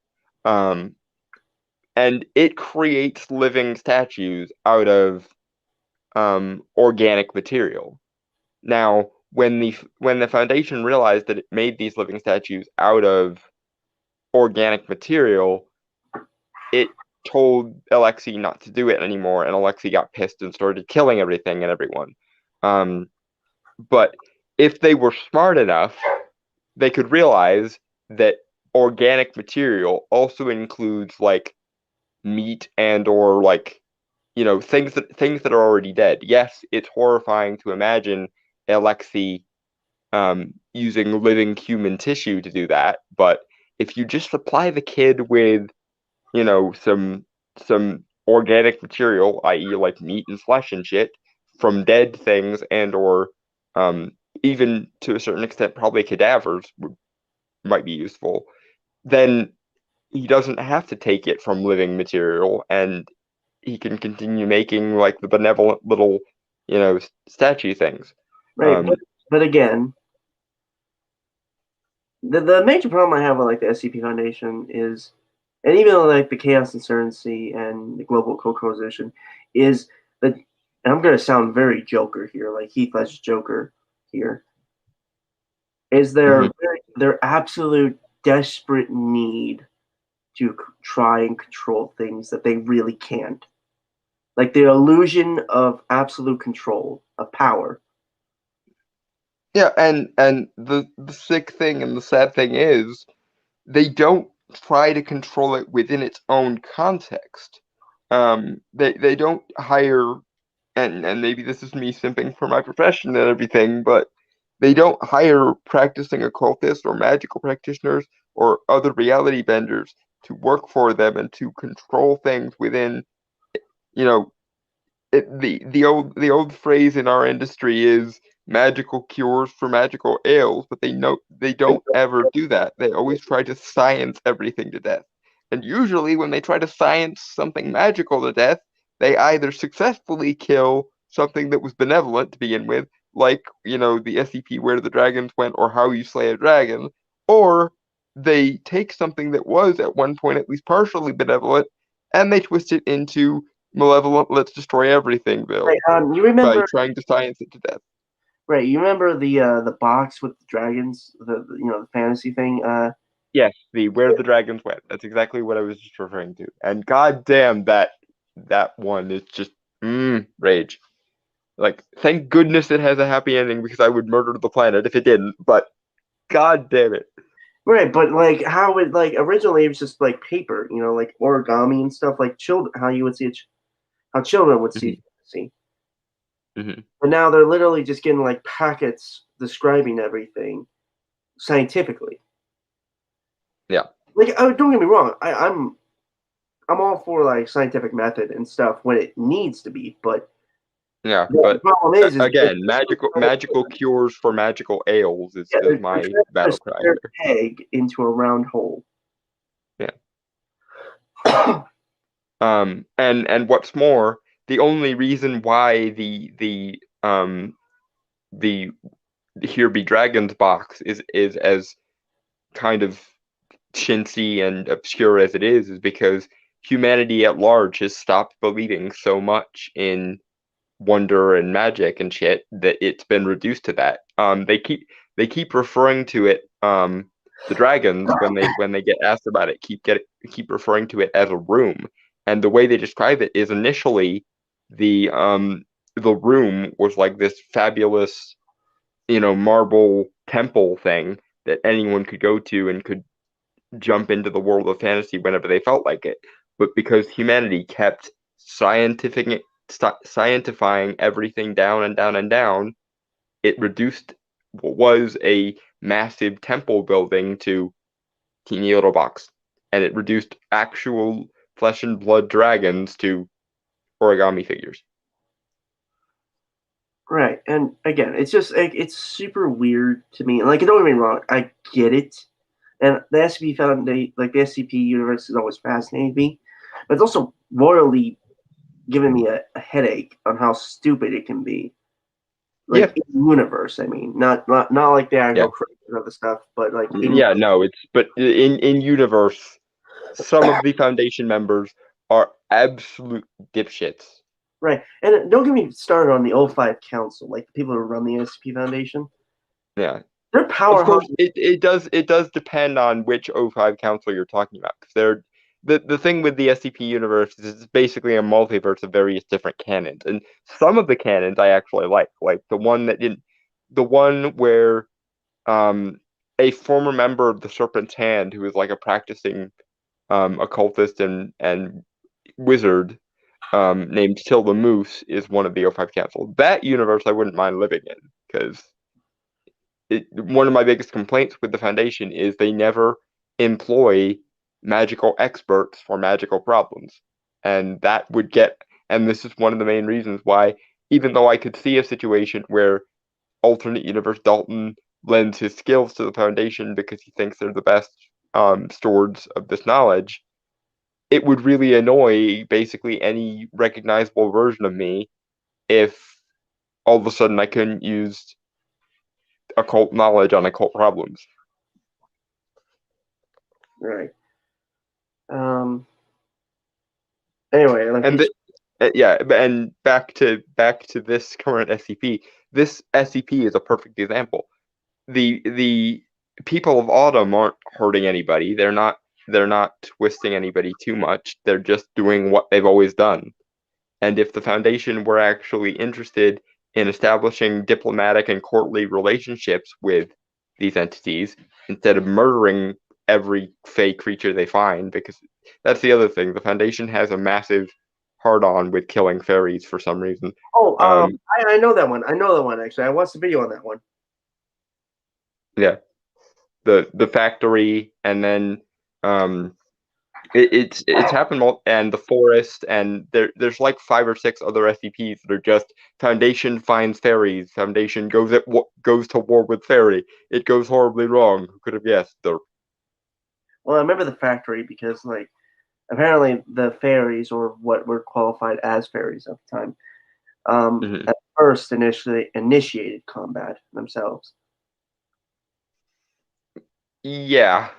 And it creates living statues out of organic material. Now, when the Foundation realized that it made these living statues out of organic material, it told Alexei not to do it anymore, and Alexei got pissed and started killing everything and everyone. But if they were smart enough, they could realize that organic material also includes like meat and or like things that are already dead. Yes, it's horrifying to imagine Alexei using living human tissue to do that, but if you just supply the kid with some organic material, i.e. like meat and flesh and shit from dead things, and or even to a certain extent probably cadavers might be useful, then he doesn't have to take it from living material, and he can continue making like the benevolent little statue things. Right. But again, the major problem I have with like the SCP Foundation is, and even like the Chaos Insurgency and the Global Co-Coalition, is that, and I'm going to sound very Joker here, like Heath Ledger's Joker here, is their absolute desperate need to try and control things that they really can't. Like the illusion of absolute control, of power. Yeah, and the sick thing and the sad thing is they don't try to control it within its own context. They don't hire, and maybe this is me simping for my profession and everything, but they don't hire practicing occultists or magical practitioners or other reality benders to work for them and to control things within, the old phrase in our industry is magical cures for magical ails, but they don't ever do that. They always try to science everything to death. And usually when they try to science something magical to death, they either successfully kill something that was benevolent to begin with, like, the SCP Where the Dragons Went or How You Slay a Dragon, or they take something that was at one point at least partially benevolent and they twist it into malevolent, let's destroy everything, Bill. Right, you remember by trying to science it to death. Right, you remember the box with the dragons, the fantasy thing. Yes, the Where the Dragons Went. That's exactly what I was just referring to. And goddamn, that one is just rage. Like, thank goodness it has a happy ending, because I would murder the planet if it didn't. But god damn it. Right, but like how it like originally it was just like paper, like origami and stuff, like children, how you would see how children would see fantasy. Mm-hmm. But now they're literally just getting like packets describing everything scientifically. Yeah. Like, oh, don't get me wrong, I'm all for like scientific method and stuff when it needs to be, but yeah, the problem is again, magical cures for magical ails is my battle cry. Egg into a round hole. Yeah. And what's more, the only reason why the Here Be Dragons box is as kind of chintzy and obscure as it is because humanity at large has stopped believing so much in wonder and magic and shit that it's been reduced to that. They keep referring to it the dragons, when they get asked about it, keep referring to it as a room. And the way they describe it is initially the room was like this fabulous, marble temple thing that anyone could go to and could jump into the world of fantasy whenever they felt like it. But because humanity kept scientifying everything down and down and down, it reduced what was a massive temple building to teeny little box, and it reduced actual flesh and blood dragons to origami figures. Right, and again, it's just like it's super weird to me. Like, don't get me wrong, I get it, and the SCP Foundation, like the SCP universe, has always fascinated me, but it's also royally given me a headache on how stupid it can be. Like in universe, I mean, not like the actual creation of the stuff, but like in universe, some of the Foundation members are absolute dipshits. Right, and don't get me started on the O5 Council, like the people who run the SCP Foundation. Yeah, their power. Of course, it does depend on which O5 Council you're talking about. Because the thing with the SCP universe is it's basically a multiverse of various different canons, and some of the canons I actually like the one where a former member of the Serpent's Hand who is like a practicing occultist and wizard named Tilda Moose is one of the O5 Council. That universe I wouldn't mind living in, because one of my biggest complaints with the Foundation is they never employ magical experts for magical problems. And this is one of the main reasons why, even though I could see a situation where alternate universe Dalton lends his skills to the Foundation because he thinks they're the best stewards of this knowledge, it would really annoy basically any recognizable version of me if all of a sudden I couldn't use occult knowledge on occult problems. Right. Anyway, and back to this current SCP. This SCP is a perfect example. The people of Autumn aren't hurting anybody. They're not twisting anybody too much. They're just doing what they've always done. And if the Foundation were actually interested in establishing diplomatic and courtly relationships with these entities, instead of murdering every fey creature they find, because that's the other thing. The Foundation has a massive hard-on with killing fairies for some reason. I know that one. Actually. I watched the video on that one. Yeah. The factory, and then it's happened, and the forest, and there's like 5 or 6 other SCPs that are just Foundation finds fairies. Foundation goes to war with fairy. It goes horribly wrong. Who could have guessed? Well, I remember the factory because apparently the fairies, or what were qualified as fairies at the time, at first initially initiated combat themselves. Yeah.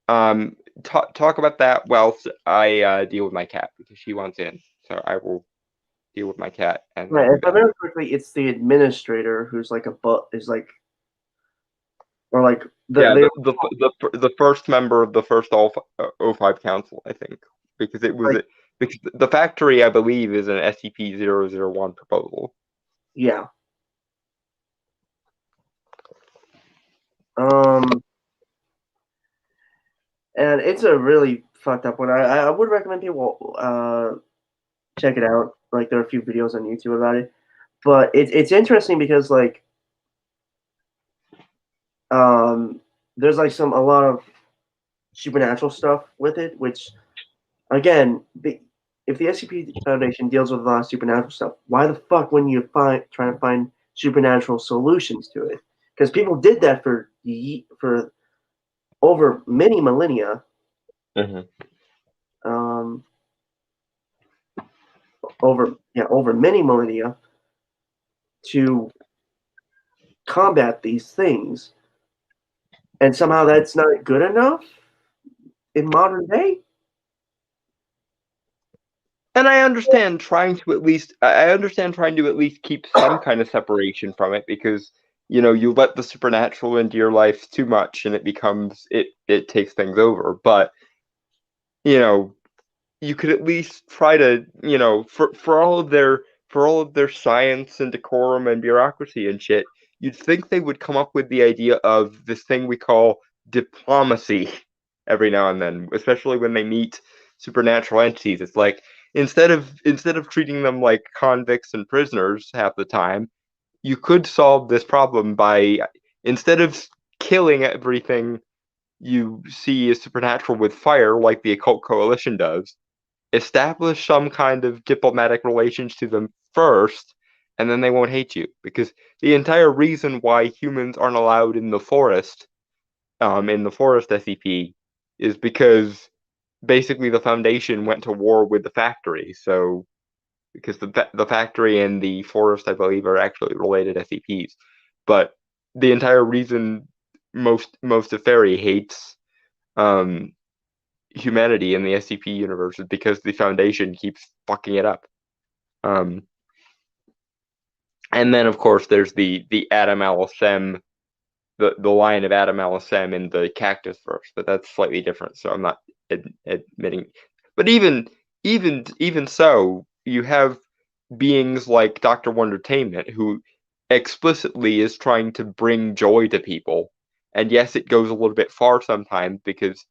Talk about that whilst I deal with my cat, because she wants in. So I will deal with my cat. And right. If I remember correctly, it's the administrator who's the first member of the first O5 Council, I think, because it was because the factory, I believe, is an SCP-001 proposal. Yeah. And it's a really fucked up one. I would recommend people check it out. There are a few videos on YouTube about it, but it's interesting because there's a lot of supernatural stuff with it, which again, if the SCP Foundation deals with a lot of supernatural stuff, why the fuck wouldn't you try to find supernatural solutions to it? Because people did that for over many millennia. Over many millennia to combat these things, and somehow that's not good enough in modern day. And I understand trying to at least keep some kind of separation from it, because you let the supernatural into your life too much and it takes things over. But, you could at least try to, for all of their science and decorum and bureaucracy and shit, you'd think they would come up with the idea of this thing we call diplomacy every now and then, especially when they meet supernatural entities. It's like instead of treating them like convicts and prisoners half the time, you could solve this problem by, instead of killing everything you see as supernatural with fire like the Occult Coalition does, establish some kind of diplomatic relations to them first, and then they won't hate you. Because the entire reason why humans aren't allowed in the forest SCP, is because basically the Foundation went to war with the factory. So, because the factory and the forest, I believe, are actually related SCPs. But the entire reason most of Fairy hates humanity in the SCP universe is because the Foundation keeps fucking it up. And then, of course, there's the Adam Alisem, the line of Adam Alisem in the Cactus verse, but that's slightly different, so I'm not admitting. But even so, you have beings like Dr. Wondertainment, who explicitly is trying to bring joy to people. And yes, it goes a little bit far sometimes because,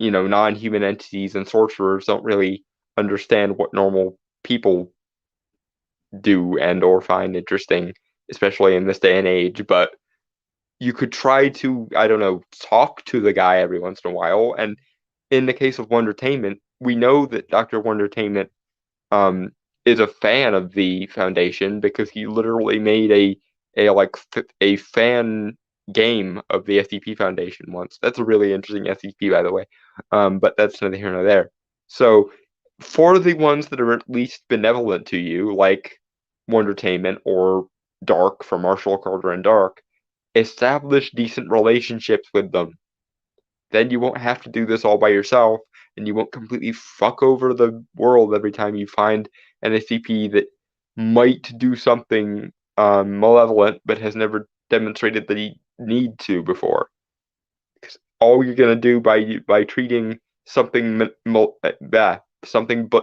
non-human entities and sorcerers don't really understand what normal people do and or find interesting, especially in this day and age. But you could try to, I don't know, talk to the guy every once in a while. And in the case of Wondertainment, we know that Dr. Wondertainment is a fan of the Foundation because he literally made a fan game of the SCP Foundation once. That's a really interesting SCP, by the way. But that's neither here nor there. So for the ones that are at least benevolent to you, like Wondertainment or Dark from Marshall Carter and Dark, establish decent relationships with them. Then you won't have to do this all by yourself, and you won't completely fuck over the world every time you find an SCP that might do something malevolent but has never demonstrated the need to before. Because all you're gonna do by treating something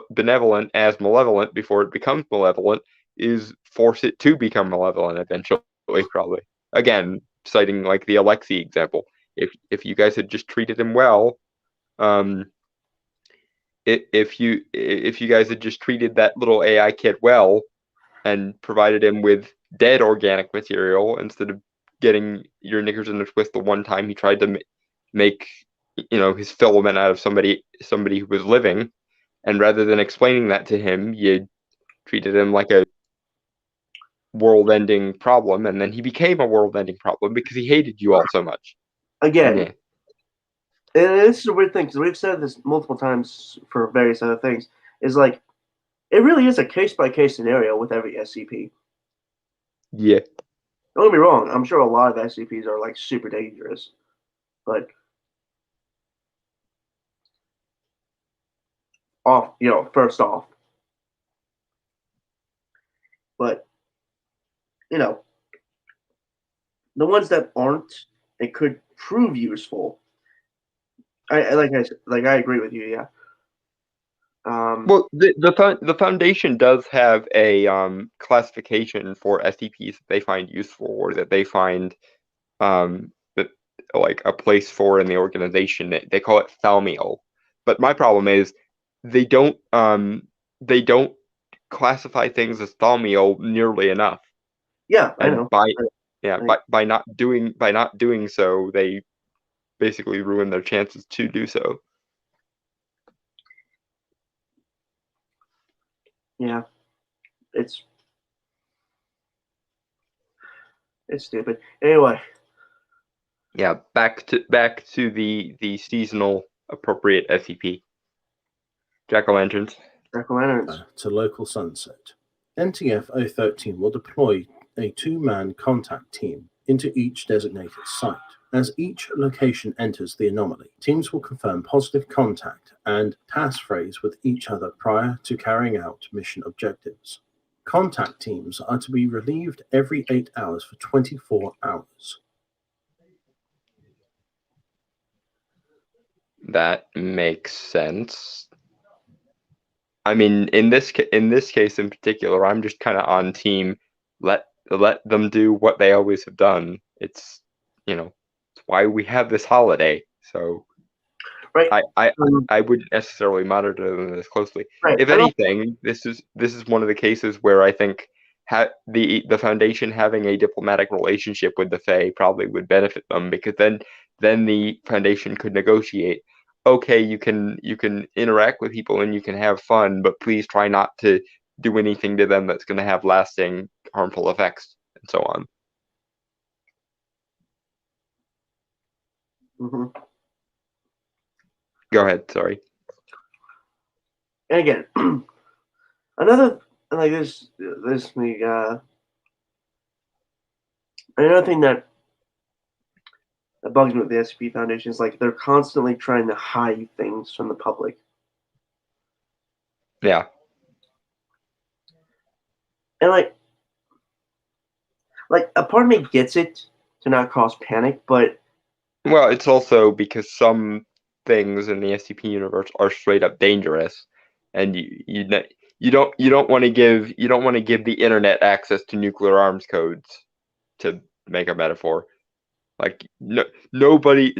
benevolent as malevolent before it becomes malevolent is force it to become malevolent eventually, probably. Again, citing like the Alexei example. If you guys had just treated him well, if you guys had just treated that little AI kid well and provided him with dead organic material instead of getting your knickers in a twist the one time he tried to make his filament out of somebody who was living, and rather than explaining that to him, you treated him like a world-ending problem, and then he became a world-ending problem because he hated you all so much. Again, Yeah. And this is a weird thing because we've said this multiple times for various other things. Is like it really is a case-by-case scenario with every SCP. Yeah. Don't get me wrong. I'm sure a lot of SCPs are like super dangerous, but first off, but the ones that aren't, it could prove useful. I agree with you. Yeah. Well, the Foundation does have a classification for SCPs that they find useful or that they find that like a place for in the organization. They call it Thaumiel. But my problem is they don't classify things as Thaumiel nearly enough. Yeah, I And know. by not doing so, they basically ruin their chances to do so. Yeah, it's stupid. Anyway. Yeah, back to the seasonal appropriate SCP. Jack-o'-lanterns. Jack-o'-lanterns. To local sunset. NTF 013 will deploy a 2-man contact team into each designated site. As each location enters the anomaly, teams will confirm positive contact and passphrase with each other prior to carrying out mission objectives. Contact teams are to be relieved every 8 hours for 24 hours. That makes sense. I mean, in this case in particular, I'm just kind of on team. Let them do what they always have done. It's it's why we have this holiday. So Right. I wouldn't necessarily monitor them this closely. Right. If I don't- anything, this is one of the cases where I think the foundation having a diplomatic relationship with the Fae probably would benefit them, because then the foundation could negotiate. Okay, you can interact with people and you can have fun, but please try not to do anything to them that's going to have lasting harmful effects, and so on. Mhm. Go ahead. Sorry. And again, another like this another thing that bugs me with the SCP Foundation is like they're constantly trying to hide things from the public. Yeah. And like a part of me gets it to not cause panic, but Well, it's also because some things in the SCP universe are straight up dangerous, and you don't want to give the internet access to nuclear arms codes, to make a metaphor. Like nobody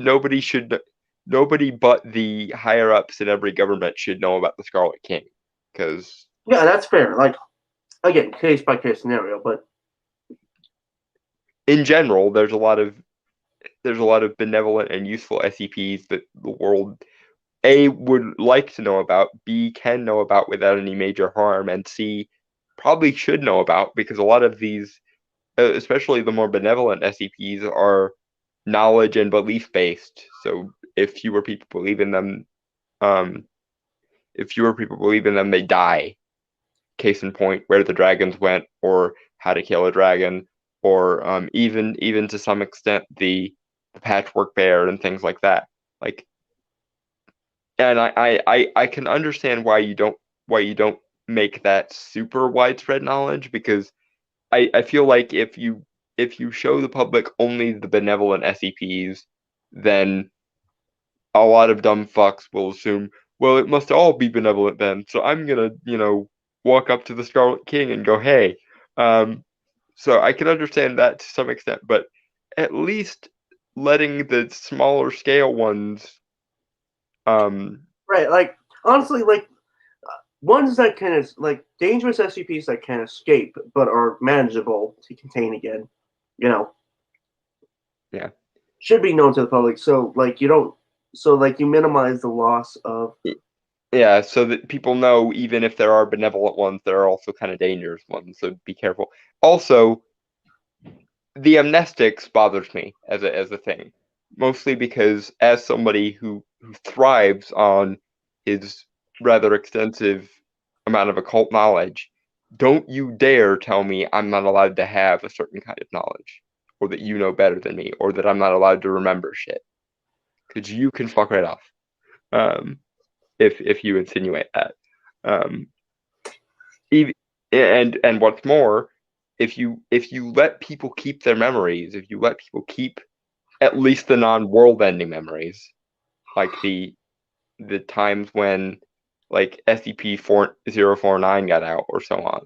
but the higher ups in every government should know about the Scarlet King, because yeah, that's fair. Like again, case by case scenario, but in general, there's a lot of benevolent and useful SCPs that the world A, would like to know about, B, can know about without any major harm, and C, probably should know about, because a lot of these, especially the more benevolent SCPs, are knowledge and belief based. So if fewer people believe in them, they die. Case in point, Where the Dragons Went, or How to Kill a Dragon, or even to some extent the Patchwork Bear and things like that. Like, and I can understand why you don't make that super widespread knowledge, because I feel like if you show the public only the benevolent SCPs, then a lot of dumb fucks will assume, well, it must all be benevolent then, so I'm gonna walk up to the Scarlet King and go, hey. So I can understand that to some extent, but at least letting the smaller scale ones right, like honestly, like ones that can like dangerous SCPs that can escape but are manageable to contain again, yeah. should be known to the public. So like you minimize the loss of. Yeah, so that people know, even if there are benevolent ones, there are also kind of dangerous ones, so be careful. Also, the amnestics bothers me as a thing, mostly because as somebody who thrives on his rather extensive amount of occult knowledge, don't you dare tell me I'm not allowed to have a certain kind of knowledge, or that you know better than me, or that I'm not allowed to remember shit, because you can fuck right off. If you insinuate that. Um, even, and what's more, if you let people keep their memories, if you let people keep at least the non-world ending memories, like the times when like SCP-4049 got out, or so on,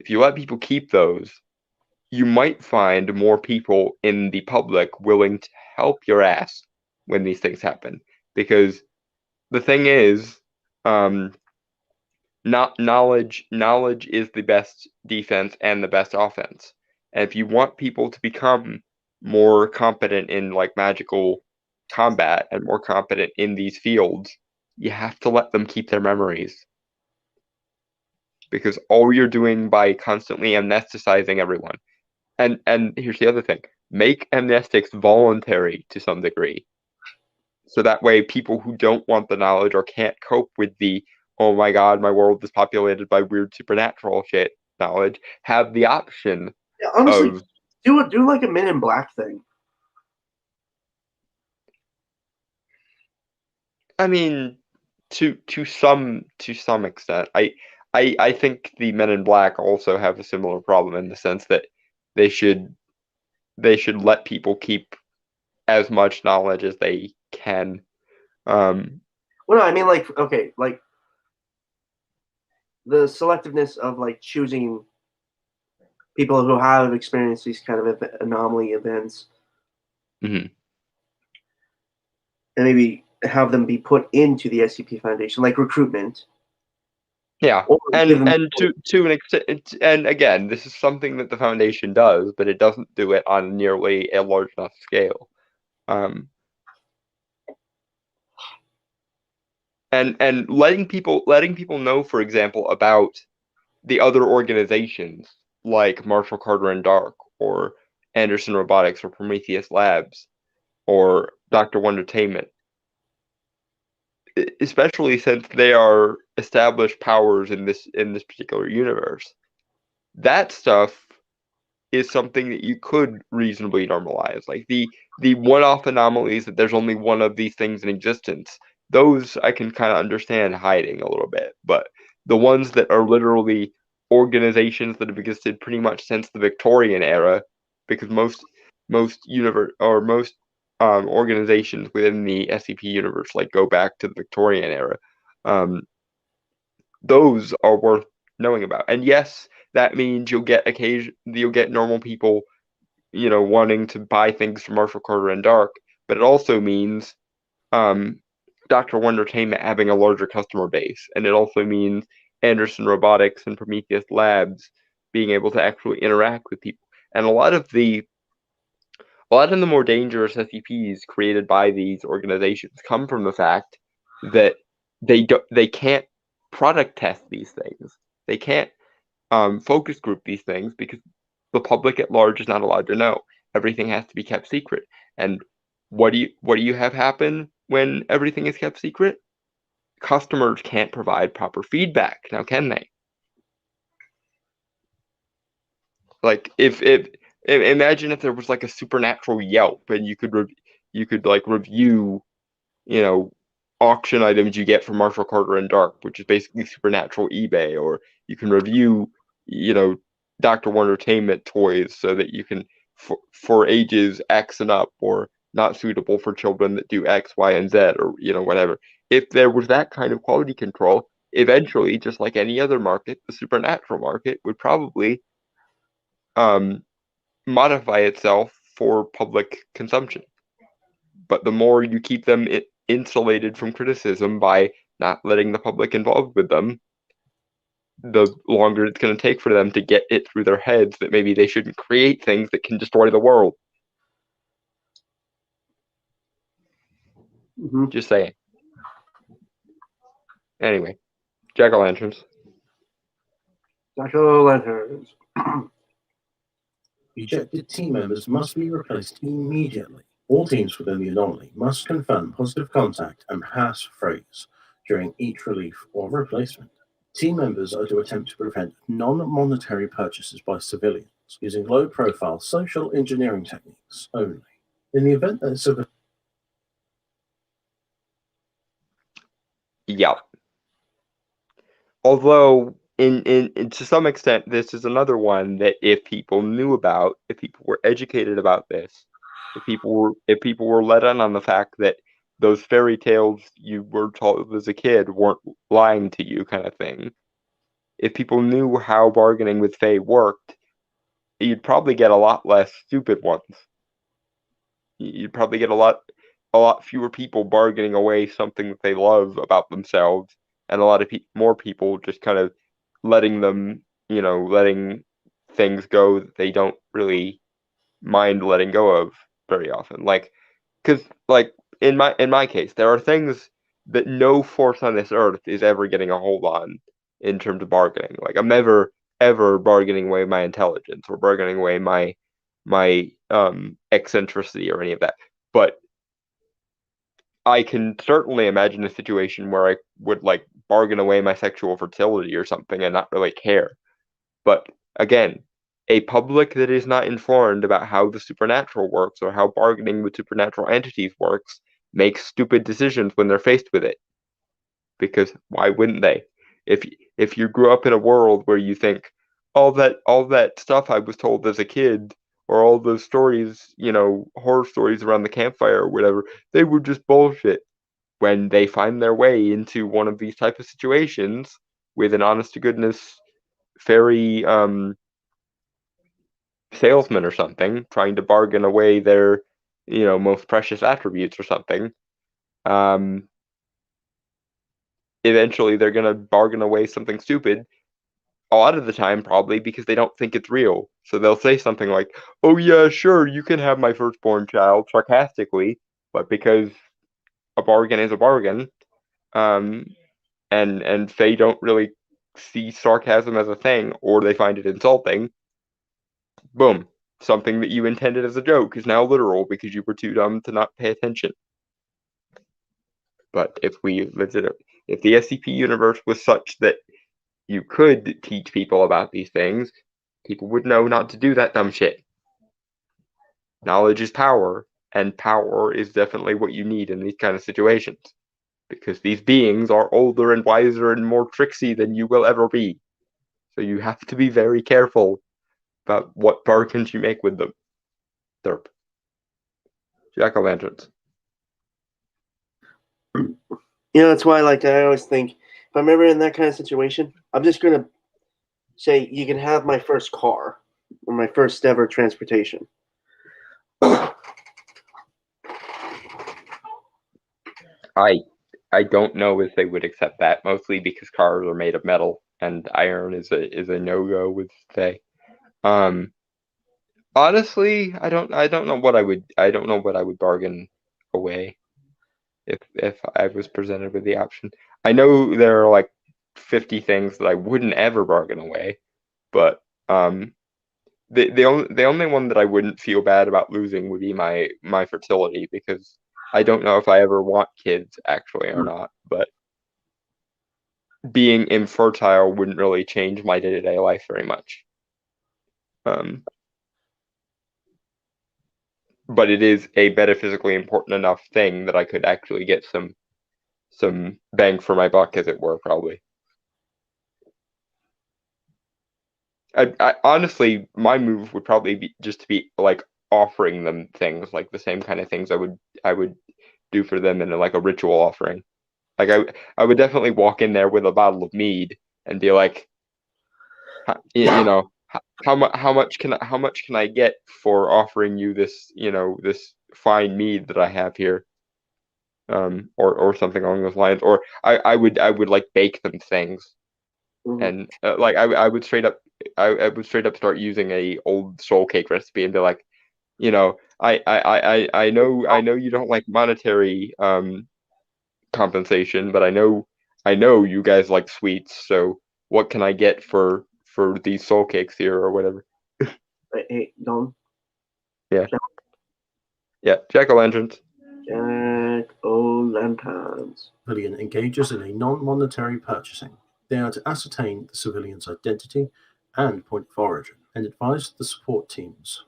if you let people keep those, you might find more people in the public willing to help your ass when these things happen, because the thing is, not knowledge is the best defense and the best offense. And if you want people to become more competent in like magical combat and more competent in these fields, you have to let them keep their memories. Because all you're doing by constantly amnesticizing everyone. And here's the other thing. Make amnestics voluntary to some degree. So that way people who don't want the knowledge or can't cope with the, oh my god, my world is populated by weird supernatural shit knowledge, have the option Yeah, honestly, of, do like a Men in Black thing. I mean, to some extent. I I think the Men in Black also have a similar problem in the sense that they should let people keep as much knowledge as they can. Well, no, I mean, like, okay, like the selectiveness of like choosing people who have experienced these kind of anomaly events, Mhm. and maybe have them be put into the SCP Foundation, like recruitment. Yeah, Or give them and to an extent, and again, this is something that the Foundation does, but it doesn't do it on nearly a large enough scale. And letting people know, for example, about the other organizations like Marshall Carter and Dark, or Anderson Robotics, or Prometheus Labs, or Dr. Wondertainment, especially since they are established powers in this particular universe. That stuff is something that you could reasonably normalize. Like the one-off anomalies that there's only one of these things in existence, those I can kind of understand hiding a little bit. But the ones that are literally organizations that have existed pretty much since the Victorian era, because most universe or most organizations within the SCP universe like go back to the Victorian era. Those are worth knowing about. And yes, that means you'll get normal people, wanting to buy things from Marshall Carter and Dark, but it also means Dr. Wondertainment having a larger customer base, and it also means Anderson Robotics and Prometheus Labs being able to actually interact with people. And a lot of the more dangerous SCPs created by these organizations come from the fact that they can't product test these things. They can't focus group these things because the public at large is not allowed to know. Everything has to be kept secret. And what do you have happen when everything is kept secret? Customers can't provide proper feedback. Now, can they? Like if imagine if there was like a supernatural Yelp and you could like review, auction items you get from Marshall Carter and Dark, which is basically supernatural eBay, or you can review, Dr. Wondertainment toys so that you can for ages X and up, or not suitable for children that do X, Y, and Z, or whatever. If there was that kind of quality control, eventually, just like any other market, the supernatural market would probably modify itself for public consumption. But the more you keep them insulated from criticism by not letting the public involved with them, the longer it's going to take for them to get it through their heads that maybe they shouldn't create things that can destroy the world. Mm-hmm. Just saying. Anyway, Jack-o'-lanterns. Jack-o'-lanterns. Ejected team members must be replaced immediately. All teams within the anomaly must confirm positive contact and passphrase during each relief or replacement. Team members are to attempt to prevent non-monetary purchases by civilians using low-profile social engineering techniques only. In the event that Yeah. Although, in to some extent, this is another one that if people knew about, if people were educated about this, if people were let in on the fact that those fairy tales you were told as a kid weren't lying to you, kind of thing, if people knew how bargaining with Fae worked, you'd probably get a lot less stupid ones. You'd probably get a lot fewer people bargaining away something that they love about themselves, and a lot of more people just kind of letting them, letting things go that they don't really mind letting go of very often. Like, because like in my case, there are things that no force on this earth is ever getting a hold on in terms of bargaining. Like, I'm never ever bargaining away my intelligence or bargaining away my eccentricity or any of that. But I can certainly imagine a situation where I would like bargain away my sexual fertility or something and not really care. But again, a public that is not informed about how the supernatural works or how bargaining with supernatural entities works makes stupid decisions when they're faced with it. Because why wouldn't they? if you grew up in a world where you think all that stuff I was told as a kid, or all those stories, horror stories around the campfire or whatever, they were just bullshit. When they find their way into one of these type of situations with an honest to goodness fairy salesman or something, trying to bargain away their, most precious attributes or something, eventually they're gonna bargain away something stupid. A lot of the time, probably because they don't think it's real. So they'll say something like, "Oh yeah, sure, you can have my firstborn child," sarcastically, but because a bargain is a bargain, um, and they don't really see sarcasm as a thing, or they find it insulting. Boom. Something that you intended as a joke is now literal because you were too dumb to not pay attention. But if the SCP universe was such that you could teach people about these things, people would know not to do that dumb shit. Knowledge is power, and power is definitely what you need in these kind of situations. Because these beings are older and wiser and more tricksy than you will ever be. So you have to be very careful about what bargains you make with them. Derp. Jack-o'-lanterns. That's why, I always think, if I'm ever in that kind of situation, I'm just going to say, you can have my first car, or my first ever transportation. I don't know if they would accept that, mostly because cars are made of metal and iron is a no-go with they. Honestly, I don't know what I would bargain away if I was presented with the option. I know there are like 50 things that I wouldn't ever bargain away, but the only one that I wouldn't feel bad about losing would be my fertility, because I don't know if I ever want kids actually or not, but being infertile wouldn't really change my day-to-day life very much. But it is a metaphysically important enough thing that I could actually get some bang for my buck, as it were, probably. I honestly, my move would probably be just to be like offering them things, like the same kind of things I would do for them in like a ritual offering. Like I would definitely walk in there with a bottle of mead and be like, how much can I get for offering you this, this fine mead that I have here, or something along those lines. Or I would like bake them things, and I would straight up start using a old soul cake recipe and be like, I know you don't like monetary compensation, but I know you guys like sweets, so what can I get for these soul cakes here, or whatever? Hey, Don. Yeah. Jack-o'-lanterns. Jack-o'-lanterns. Civilian engages in a non-monetary purchasing. They are to ascertain the civilian's identity and point of origin, and advise the support teams.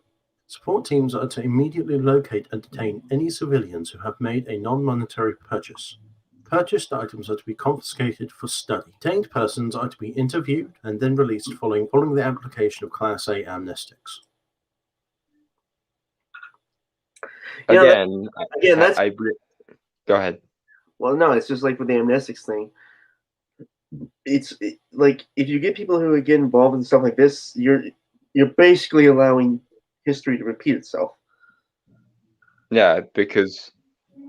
Support teams are to immediately locate and detain any civilians who have made a non-monetary purchase. Purchased items are to be confiscated for study. Detained persons are to be interviewed and then released following the application of Class A amnestics. Again, that's go ahead. Well, no, it's just like with the amnestics thing. It's like if you get people who get involved in stuff like this, you're basically allowing history to repeat itself. Yeah, because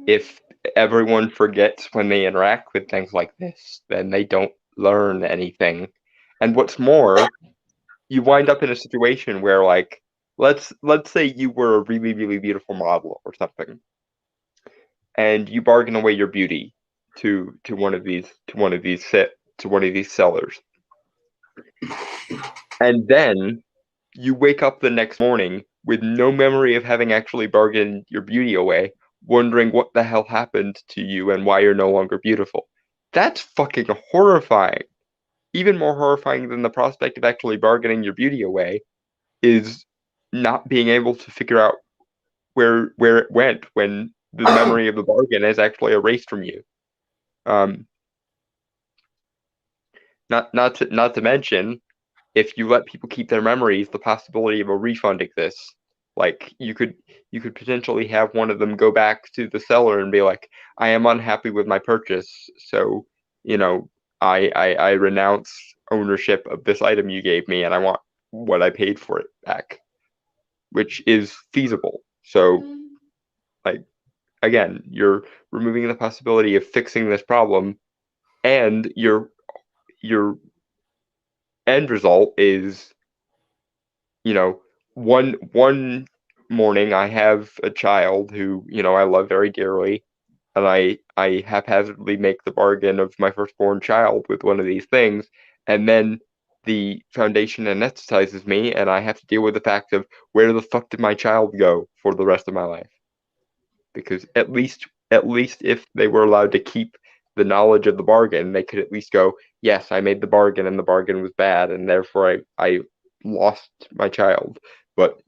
if everyone forgets when they interact with things like this, then they don't learn anything. And what's more, you wind up in a situation where, like, let's say you were a really, really beautiful model or something, and you bargain away your beauty to one of these sellers, and then you wake up the next morning with no memory of having actually bargained your beauty away, wondering what the hell happened to you and why you're no longer beautiful. That's fucking horrifying. Even more horrifying than the prospect of actually bargaining your beauty away is not being able to figure out where it went when the memory of the bargain is actually erased from you. Not to mention, if you let people keep their memories, the possibility of a refund exists. Like you could potentially have one of them go back to the seller and be like, I am unhappy with my purchase, so I renounce ownership of this item you gave me and I want what I paid for it back, which is feasible. So like again, you're removing the possibility of fixing this problem, and your end result is, one morning I have a child who, I love very dearly, and I haphazardly make the bargain of my firstborn child with one of these things, and then the foundation anesthetizes me, and I have to deal with the fact of where the fuck did my child go for the rest of my life? Because at least if they were allowed to keep the knowledge of the bargain, they could at least go, yes, I made the bargain and the bargain was bad, and therefore I lost my child. But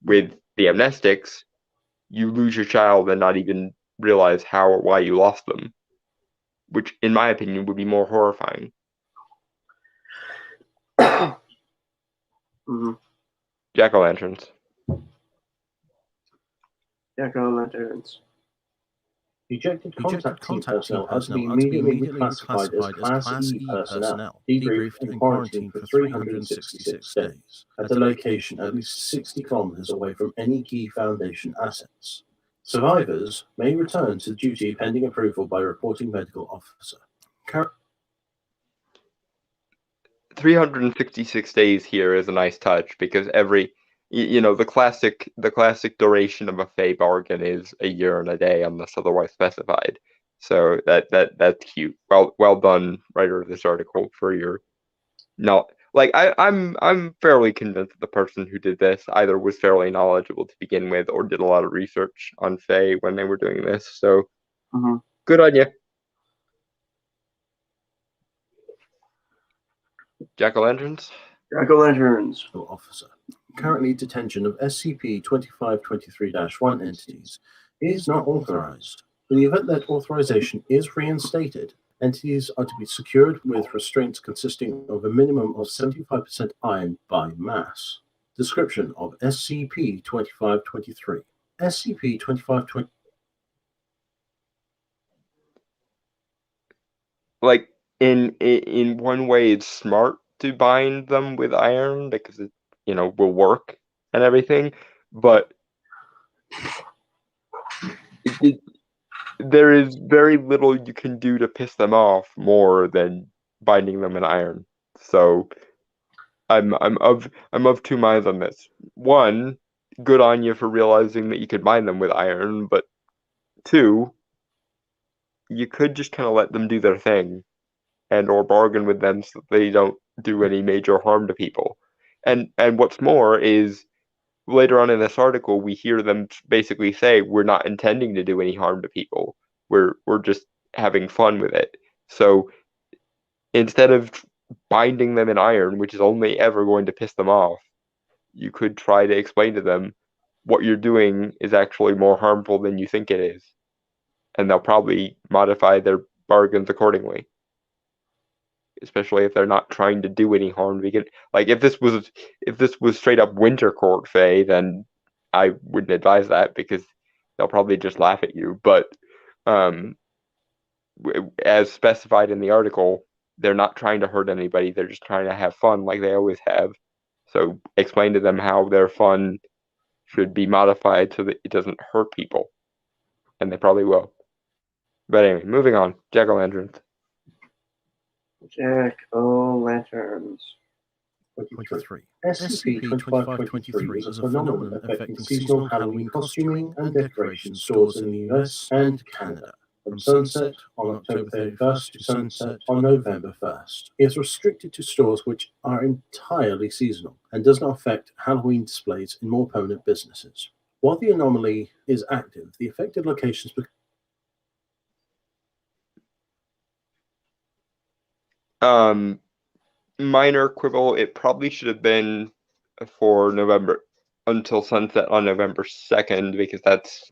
with the amnestics, you lose your child and not even realize how or why you lost them, which, in my opinion, would be more horrifying. Mm-hmm. Jack-o'-lanterns. Jack-o'-lanterns. Ejected contact team personnel are to be immediately reclassified as Class E personnel, debriefed and quarantined for 366 days at a location at least 60 kilometers away from any key Foundation assets. Survivors may return to duty pending approval by reporting medical officer. 366 days here is a nice touch because the classic duration of a Fey bargain is a year and a day unless otherwise specified. So that's cute. Well done, writer of this article, for your I'm fairly convinced that the person who did this either was fairly knowledgeable to begin with or did a lot of research on Fey when they were doing this. So Good on you. Jack-o'-lanterns? Jack-o'-lanterns. Officer. Currently, detention of SCP-2523-1 entities is not authorized. In the event that authorization is reinstated, entities are to be secured with restraints consisting of a minimum of 75% iron by mass. Description of SCP-2523. SCP-2523. Like, in one way, it's smart to bind them with iron because it, will work and everything, but there is very little you can do to piss them off more than binding them in iron. So I'm of two minds on this. One, good on you for realizing that you could bind them with iron, but two, you could just kind of let them do their thing and or bargain with them so that they don't do any major harm to people. And what's more is later on in this article, we hear them basically say, we're not intending to do any harm to people. We're just having fun with it. So instead of binding them in iron, which is only ever going to piss them off, you could try to explain to them what you're doing is actually more harmful than you think it is. And they'll probably modify their bargains accordingly. Especially if they're not trying to do any harm. Like if this was straight up Winter Court Fey, then I wouldn't advise that because they'll probably just laugh at you. But as specified in the article, they're not trying to hurt anybody. They're just trying to have fun like they always have. So explain to them how their fun should be modified so that it doesn't hurt people. And they probably will. But anyway, moving on. Jack-o'-lanterns. Jack-o'-lanterns. 23. SCP-2523 is a phenomenon affecting seasonal Halloween costuming and decoration stores in the US and Canada, from sunset on October 31st to sunset on November 1st. It is restricted to stores which are entirely seasonal and does not affect Halloween displays in more permanent businesses. While the anomaly is active, the affected locations minor quibble, it probably should have been for November until sunset on November 2nd because that's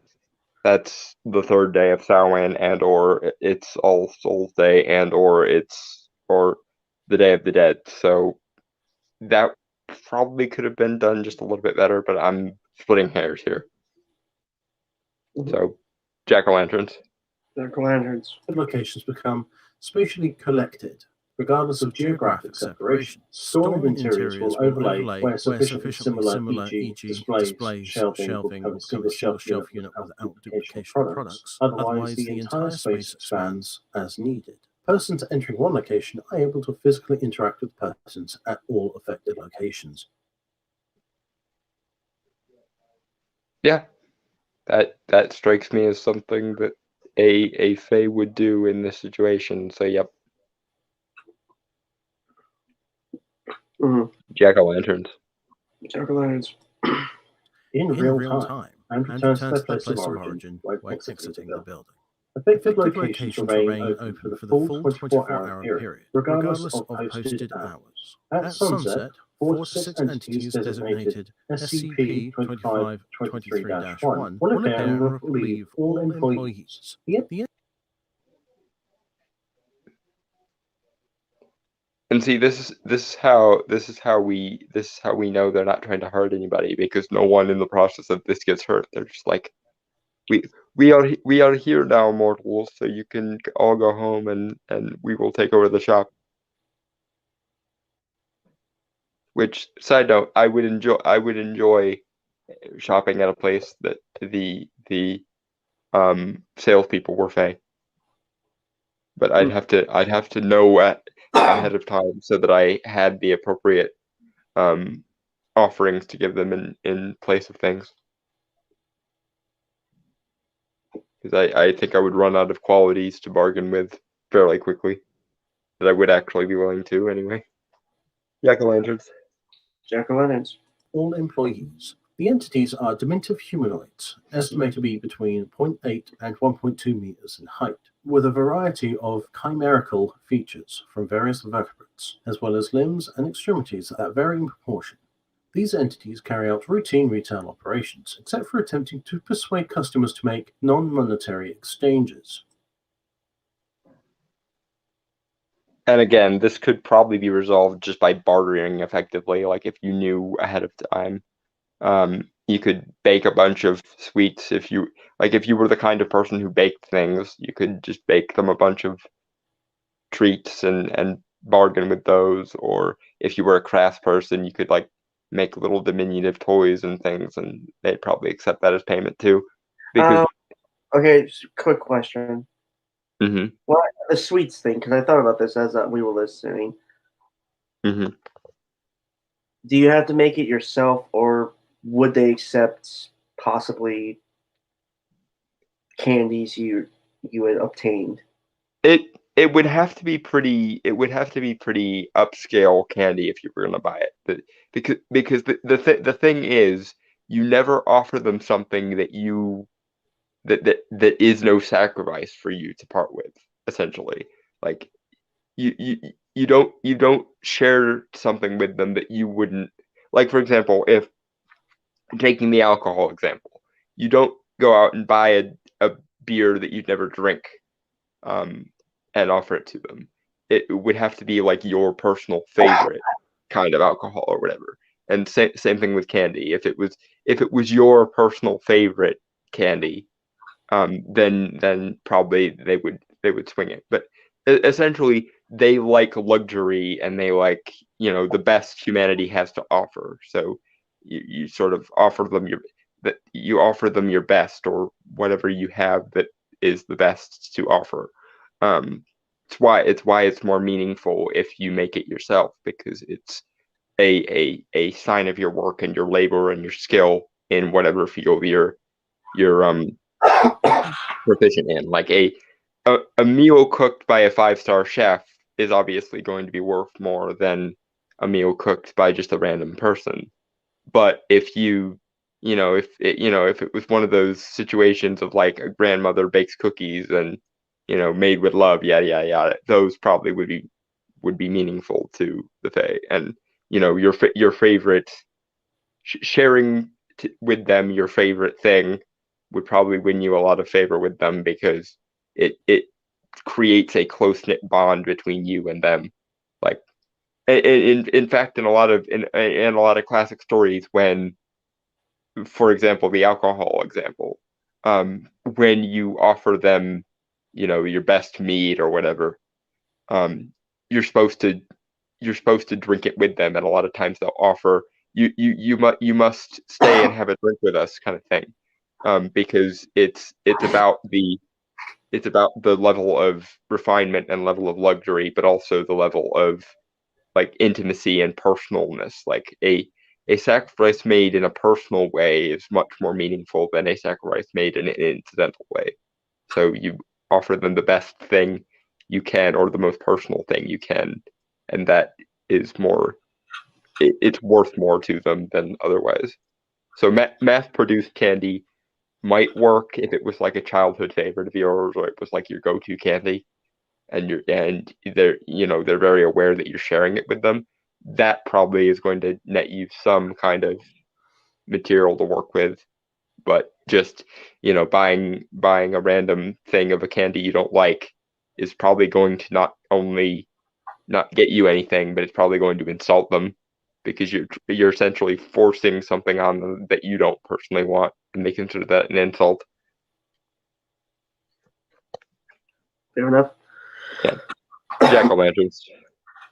the third day of Samhain and or it's All Souls Day and or the Day of the Dead. So that probably could have been done just a little bit better, but I'm splitting hairs here. So jack-o'-lanterns. Jack-o'-lanterns. Locations become spatially collected, regardless of geographic separation. Store interiors will overlay where sufficiently similar, e.g. displays, shelving will become a single shelf unit without duplication of products. Otherwise, the entire space expands as needed. Persons entering one location are able to physically interact with persons at all affected locations. Yeah, that strikes me as something that a Fae would do in this situation. So yep, jack-o'-lanterns. Jack-o'-lanterns. In real time, and returns to their place of origin while exiting the building. Affected locations remain open for the full 24-hour period, regardless of posted hours. At sunset, 4 to 6 entities designated SCP-2523-1 will appear and relieve all employees. And see, this is how we know they're not trying to hurt anybody, because no one in the process of this gets hurt. They're just like, we are here now, mortals, so you can all go home and we will take over the shop. Which, side note, I would enjoy shopping at a place that the salespeople were Fae. But I'd have to know ahead of time so that I had the appropriate offerings to give them in place of things. Because I think I would run out of qualities to bargain with fairly quickly. That I would actually be willing to anyway. Jack-o'-lanterns. Jack-o'-lanterns. All employees. The entities are diminutive humanoids, estimated to be between 0.8 and 1.2 meters in height, with a variety of chimerical features from various vertebrates, as well as limbs and extremities that vary in proportion. These entities carry out routine retail operations, except for attempting to persuade customers to make non-monetary exchanges. And again, this could probably be resolved just by bartering effectively. Like if you knew ahead of time, you could bake a bunch of sweets. If you were the kind of person who baked things, you could just bake them a bunch of treats and bargain with those. Or if you were a crafts person, you could like make little diminutive toys and things, and they'd probably accept that as payment too. Because okay, just a quick question. Mm-hmm. Well, the sweets thing, because I thought about this as we were listening. Mm-hmm. Do you have to make it yourself, or would they accept possibly candies you had obtained? It would have to be pretty upscale candy if you were going to buy it. Because the thing is, you never offer them something that is no sacrifice for you to part with, essentially. Like you don't share something with them that you wouldn't, like, for example, if taking the alcohol example, you don't go out and buy a beer that you'd never drink and offer it to them. It would have to be like your personal favorite kind of alcohol or whatever. And same thing with candy. If it was your personal favorite candy, then probably they would swing it. But essentially, they like luxury and they like, the best humanity has to offer. So you sort of offer them your best, or whatever you have that is the best to offer. It's why it's more meaningful if you make it yourself, because it's a sign of your work and your labor and your skill in whatever field you're proficient in. Like a meal cooked by a 5-star chef is obviously going to be worth more than a meal cooked by just a random person. But if if it was one of those situations of like a grandmother bakes cookies and made with love, yada yada yada, those probably would be meaningful to the Fae. And your favorite, sharing with them your favorite thing would probably win you a lot of favor with them, because it creates a close-knit bond between you and them. Like In fact, in a lot of classic stories, when, for example, the alcohol example, when you offer them, your best mead or whatever, you're supposed to drink it with them, and a lot of times they'll offer you must stay and have a drink with us, kind of thing, because it's about the level of refinement and level of luxury, but also the level of like intimacy and personalness. Like a sacrifice made in a personal way is much more meaningful than a sacrifice made in an incidental way. So you offer them the best thing you can, or the most personal thing you can, and that is more. It's worth more to them than otherwise. So mass-produced candy might work if it was like a childhood favorite of yours, or it was like your go-to candy, and they're very aware that you're sharing it with them. That probably is going to net you some kind of material to work with. But just buying a random thing of a candy you don't like is probably going to not only not get you anything, but it's probably going to insult them, because you're essentially forcing something on them that you don't personally want, and they consider that an insult. Fair enough. Yeah. Jack-o'-lanterns.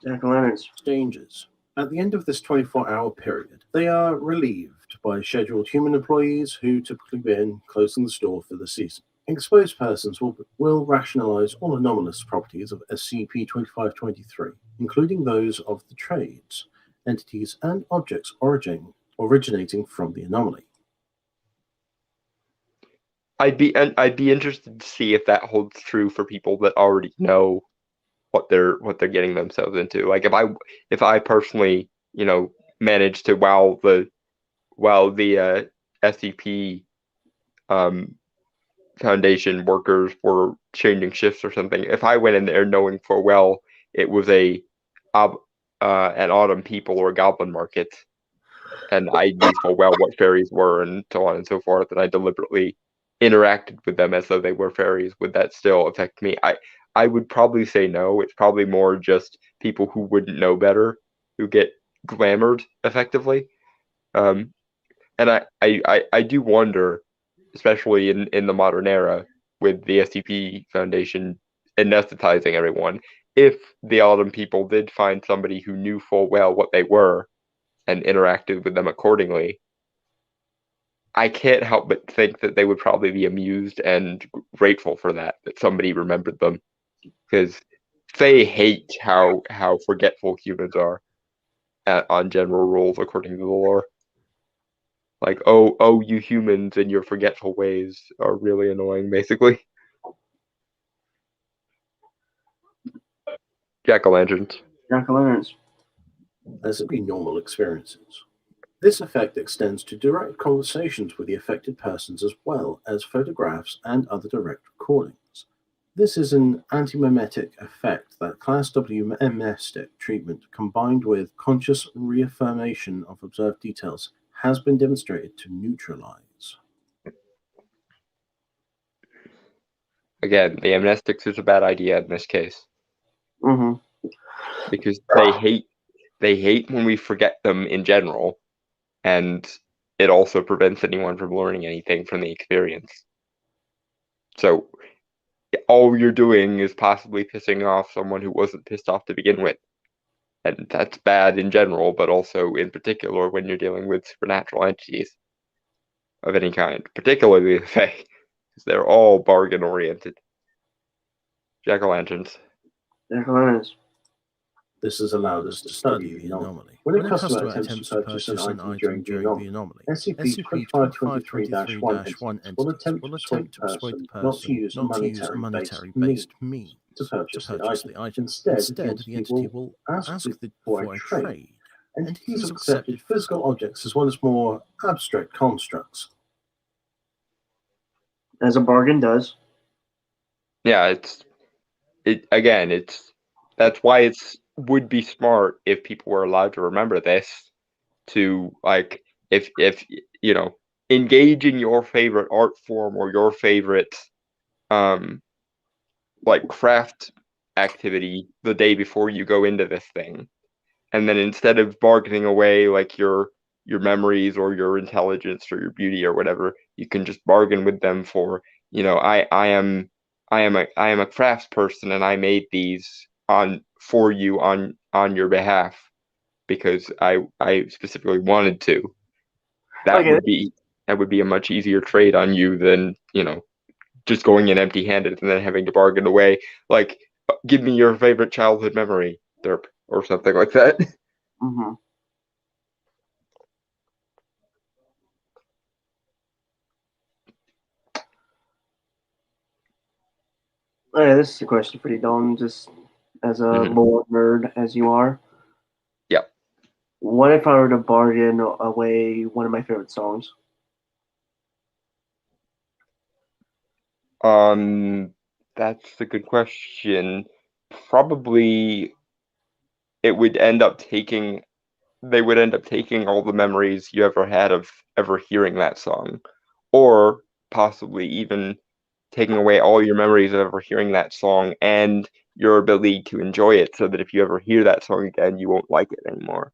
Jack-o'-lanterns. Dangers. At the end of this 24-hour period, they are relieved by scheduled human employees who typically begin closing the store for the season. Exposed persons will rationalize all anomalous properties of SCP-2523, including those of the trades, entities, and objects originating from the anomaly. I'd be interested to see if that holds true for people that already know what they're getting themselves into. Like if I personally, managed to while the SCP Foundation workers were changing shifts or something, if I went in there knowing full well it was an autumn people or a goblin market, and I knew full well what fairies were and so on and so forth, and I deliberately interacted with them as though they were fairies, would that still affect me? I would probably say no. It's probably more just people who wouldn't know better who get glamored effectively. And I do wonder, especially in the modern era, with the SCP Foundation anesthetizing everyone, if the Autumn people did find somebody who knew full well what they were and interacted with them accordingly, I can't help but think that they would probably be amused and grateful for that somebody remembered them, because they hate how forgetful humans are on general rules according to the lore. Like, oh, you humans and your forgetful ways are really annoying, basically. Jack-o'-lanterns. Jack-o'-lanterns. As it be normal experiences. This effect extends to direct conversations with the affected persons, as well as photographs and other direct recordings. This is an antimemetic effect that Class W amnestic treatment, combined with conscious reaffirmation of observed details, has been demonstrated to neutralize. Again, the amnestics is a bad idea in this case. Mm-hmm. Because they hate when we forget them in general, and it also prevents anyone from learning anything from the experience. So all you're doing is possibly pissing off someone who wasn't pissed off to begin with. And that's bad in general, but also in particular when you're dealing with supernatural entities of any kind, particularly the Fae, because they're all bargain-oriented. Jack-o'-lanterns. Jack-o'-lanterns. This has allowed us to study the anomaly. When a customer attempts to purchase an item during the anomaly, SCP-2523-1 will attempt to persuade the person not to use a monetary-based means to purchase the item. Instead, the entity will ask for a trade. Entities have accepted physical objects as well as more abstract constructs. As a bargain does. Yeah, that's why it's would be smart if people were allowed to remember this, to like if engage in your favorite art form or your favorite like craft activity the day before you go into this thing, and then instead of bargaining away like your memories or your intelligence or your beauty or whatever, you can just bargain with them for, I am a crafts person and I made these on for you on your behalf because I specifically wanted to. That Okay. would be a much easier trade on you than, just going in empty-handed and then having to bargain away, like, give me your favorite childhood memory, derp, or something like that. Mm-hmm. Okay, this is a question for you, Dalton, just as a Mhm. lore nerd as you are. Yep. What if I were to bargain away one of my favorite songs? That's a good question. Probably it would end up taking they would end up taking all the memories you ever had of ever hearing that song, or possibly even taking away all your memories of ever hearing that song and your ability to enjoy it, so that if you ever hear that song again, you won't like it anymore.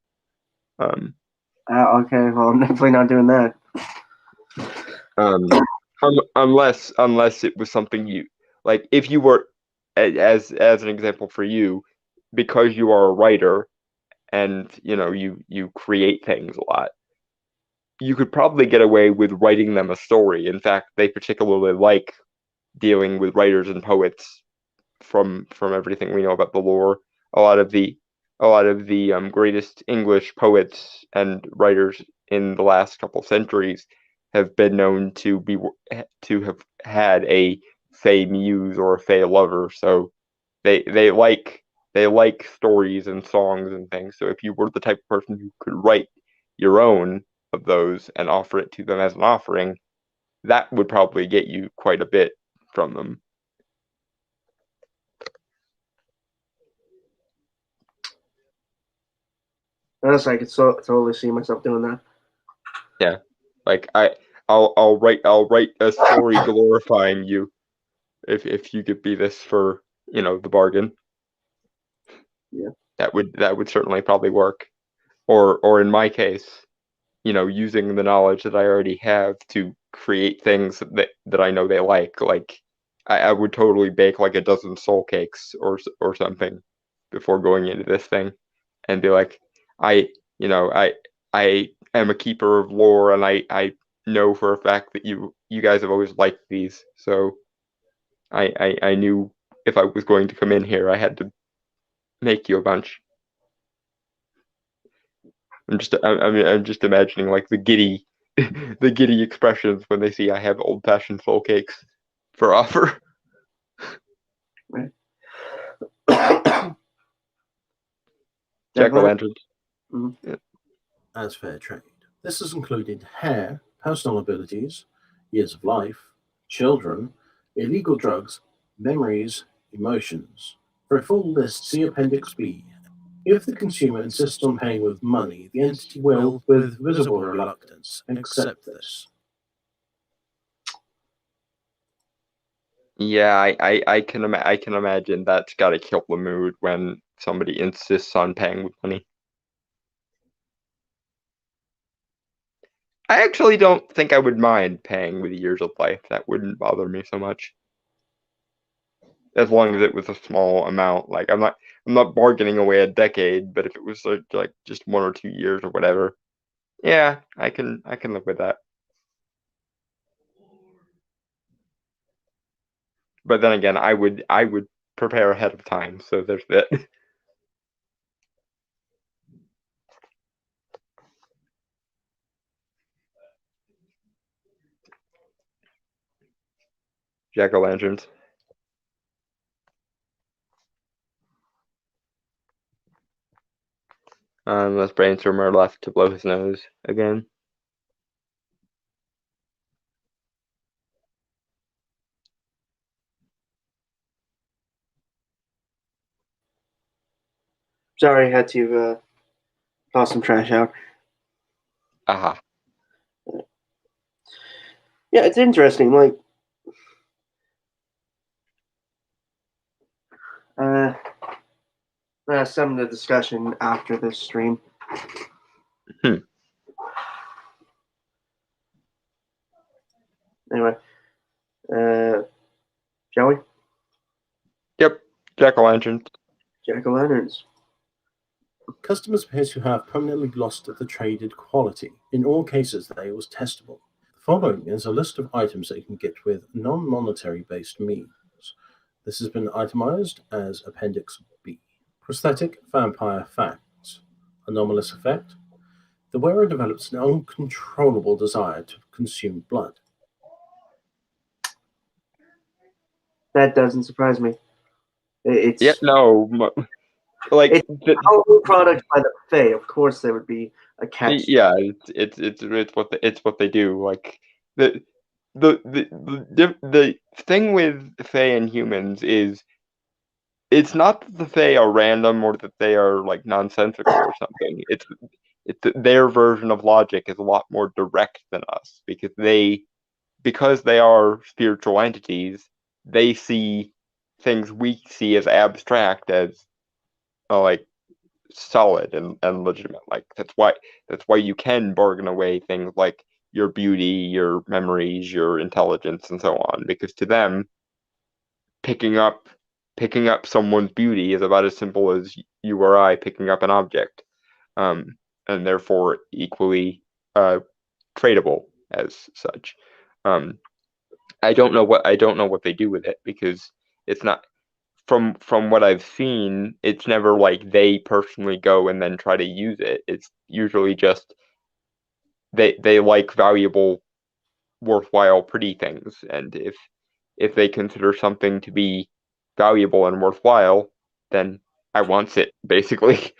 Um, Okay, well, I'm definitely not doing that. um, unless it was something you like, if you were, as an example for you, because you are a writer and you create things a lot, you could probably get away with writing them a story. In fact, they particularly like dealing with writers and poets from everything we know about the lore. A lot of the greatest English poets and writers in the last couple centuries have been known to have had a fey muse or a fey lover. So they like stories and songs and things. So if you were the type of person who could write your own of those and offer it to them as an offering, that would probably get you quite a bit from them. Honestly, I could totally see myself doing that. Yeah, like I'll write a story glorifying you if you could be this for the bargain. Yeah. That would certainly probably work. Or in my case, using the knowledge that I already have to create things that I know they like. Like I would totally bake like a dozen soul cakes or something before going into this thing, and be like, I you know I am a keeper of lore, and I know for a fact that you guys have always liked these, so I knew if I was going to come in here, I had to make you a bunch. I'm just imagining like the giddy the giddy expressions when they see I have old fashioned soul cakes for offer. Right. Jack o' Definitely. lanterns. Mhm. Yeah. as fair trade. This has included hair, personal abilities, years of life, children, illegal drugs, memories, emotions. For a full list, see Appendix B. If the consumer insists on paying with money, the entity will, with visible reluctance, accept this. Yeah, I can imagine that's got to kill the mood when somebody insists on paying with money. I actually don't think I would mind paying with years of life. That wouldn't bother me so much, as long as it was a small amount. Like I'm not bargaining away a decade, but if it was like just 1 or 2 years or whatever, yeah, I can live with that. But then again, I would prepare ahead of time, so there's that. Jack o' lanterns. Unless Brainstormer left to blow his nose again. Sorry, I had to toss some trash out. Aha. Yeah, it's interesting. Like, uh, some of the discussion after this stream. Hmm. Anyway, shall we? Yep, jack-o'-lanterns. Jack-o'-lanterns. Customers appear to have permanently lost the traded quality. In all cases, they was testable. The following is a list of items that you can get with non-monetary based means. This has been itemized as Appendix B. Prosthetic vampire facts. Anomalous effect. The wearer develops an uncontrollable desire to consume blood. That doesn't surprise me. It's Yeah, no, like It's Halloween product by the Fae. Of course, there would be a catch. yeah, it's what they do. Like the thing with Fae and humans is it's not that the Fae are random or that they are like nonsensical or something. It's that their version of logic is a lot more direct than us because they are spiritual entities. They see things we see as abstract as like solid and legitimate. Like that's why you can bargain away things like your beauty, your memories, your intelligence, and so on. Because to them, picking up someone's beauty is about as simple as you or I picking up an object, and therefore equally tradable as such. I don't know what they do with it because it's not from what I've seen, it's never like they personally go and then try to use it. It's usually just they like valuable, worthwhile, pretty things, and if they consider something to be valuable and worthwhile, then I want it basically.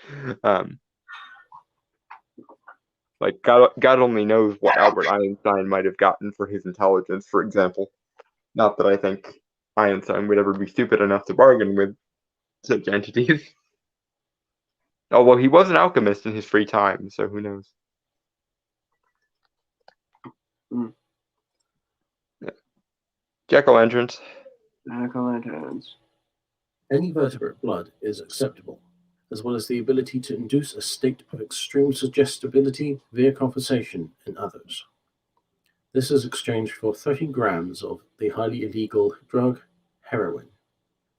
Like God only knows what Albert Einstein might have gotten for his intelligence, for example. Not that I think Einstein would ever be stupid enough to bargain with such entities. Although he was an alchemist in his free time, so who knows? Mm. Yeah. Jack-o'-lanterns. Jack-o'-lanterns. Any vertebrate blood is acceptable, as well as the ability to induce a state of extreme suggestibility via conversation in others. This is exchanged for 30 grams of the highly illegal drug heroin,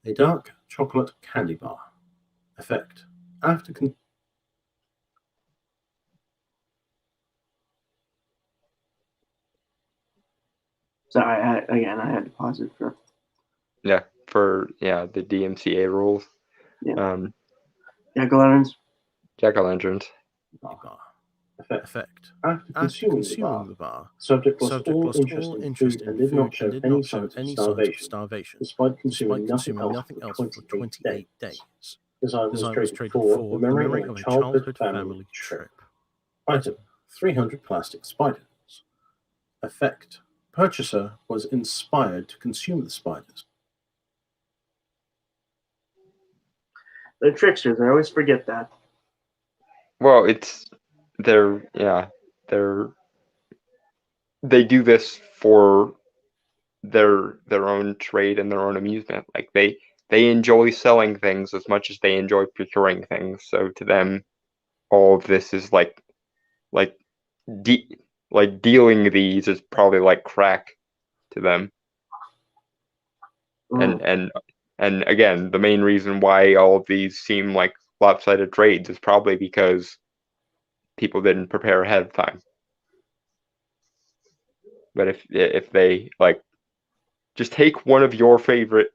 a dark chocolate candy bar. Effect. After Sorry, I had to pause it for. Yeah, for the DMCA rules. Yeah. Jack-o'-lanterns. Jack-o'-lanterns. bar. Effect. After consuming the bar, subject lost all interest in food and did not show any signs of starvation, despite consuming nothing else for 28 days. Design was traded for the memory of a childhood family trip. Item: 300 plastic spiders. Effect: purchaser was inspired to consume the spiders. They're tricksters. I always forget that. Well, they do this for their own trade and their own amusement. Like they enjoy selling things as much as they enjoy procuring things. So to them, all of this is like dealing these is probably like crack to them. Mm. And again, the main reason why all of these seem like lopsided trades is probably because people didn't prepare ahead of time. But if they like just take one of your favorite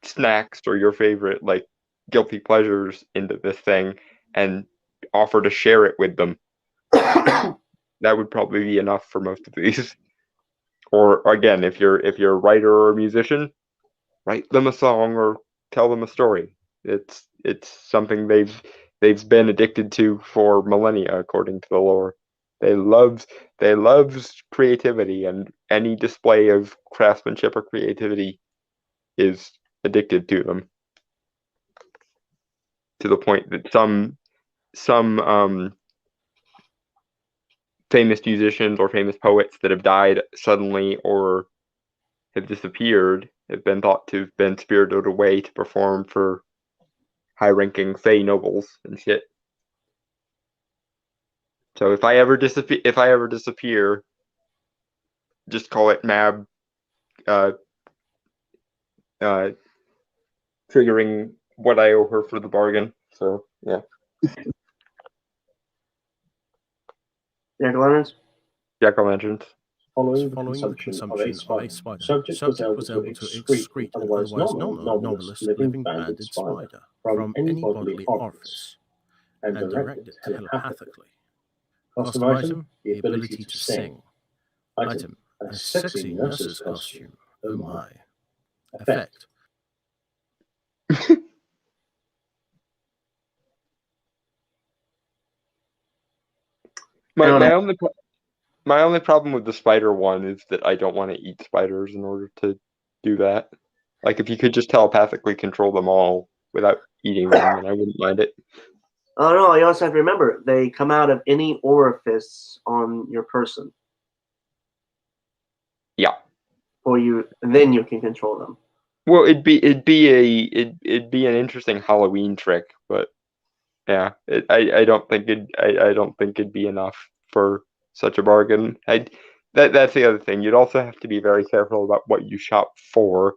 snacks or your favorite like guilty pleasures into this thing and offer to share it with them, that would probably be enough for most of these. Or again, if you're a writer or a musician, write them a song or tell them a story. It's something they've been addicted to for millennia, according to the lore. They love creativity, and any display of craftsmanship or creativity is addicted to them. To the point that some famous musicians or famous poets that have died suddenly or have disappeared have been thought to have been spirited away to perform for high-ranking Fey nobles and shit. So if I ever disappear, just call it Mab, triggering what I owe her for the bargain. So yeah. Jack-o'-lanterns? Jack-o'-lanterns. Following the consumption of a spider, subject was able to excrete an otherwise anomalous living banded spider from any bodily orifice and direct it telepathically. Cost of item, the ability to sing. Item, a sexy nurse's costume. Oh my. Effect, I don't My know. only problem with the spider one is that I don't want to eat spiders in order to do that. Like if you could just telepathically control them all without eating them, then I wouldn't mind it. Oh no, you also have to remember they come out of any orifice on your person. Yeah. Or you then you can control them. Well, it'd be an interesting Halloween trick, but yeah, I don't think it'd be enough for such a bargain. That's the other thing. You'd also have to be very careful about what you shop for.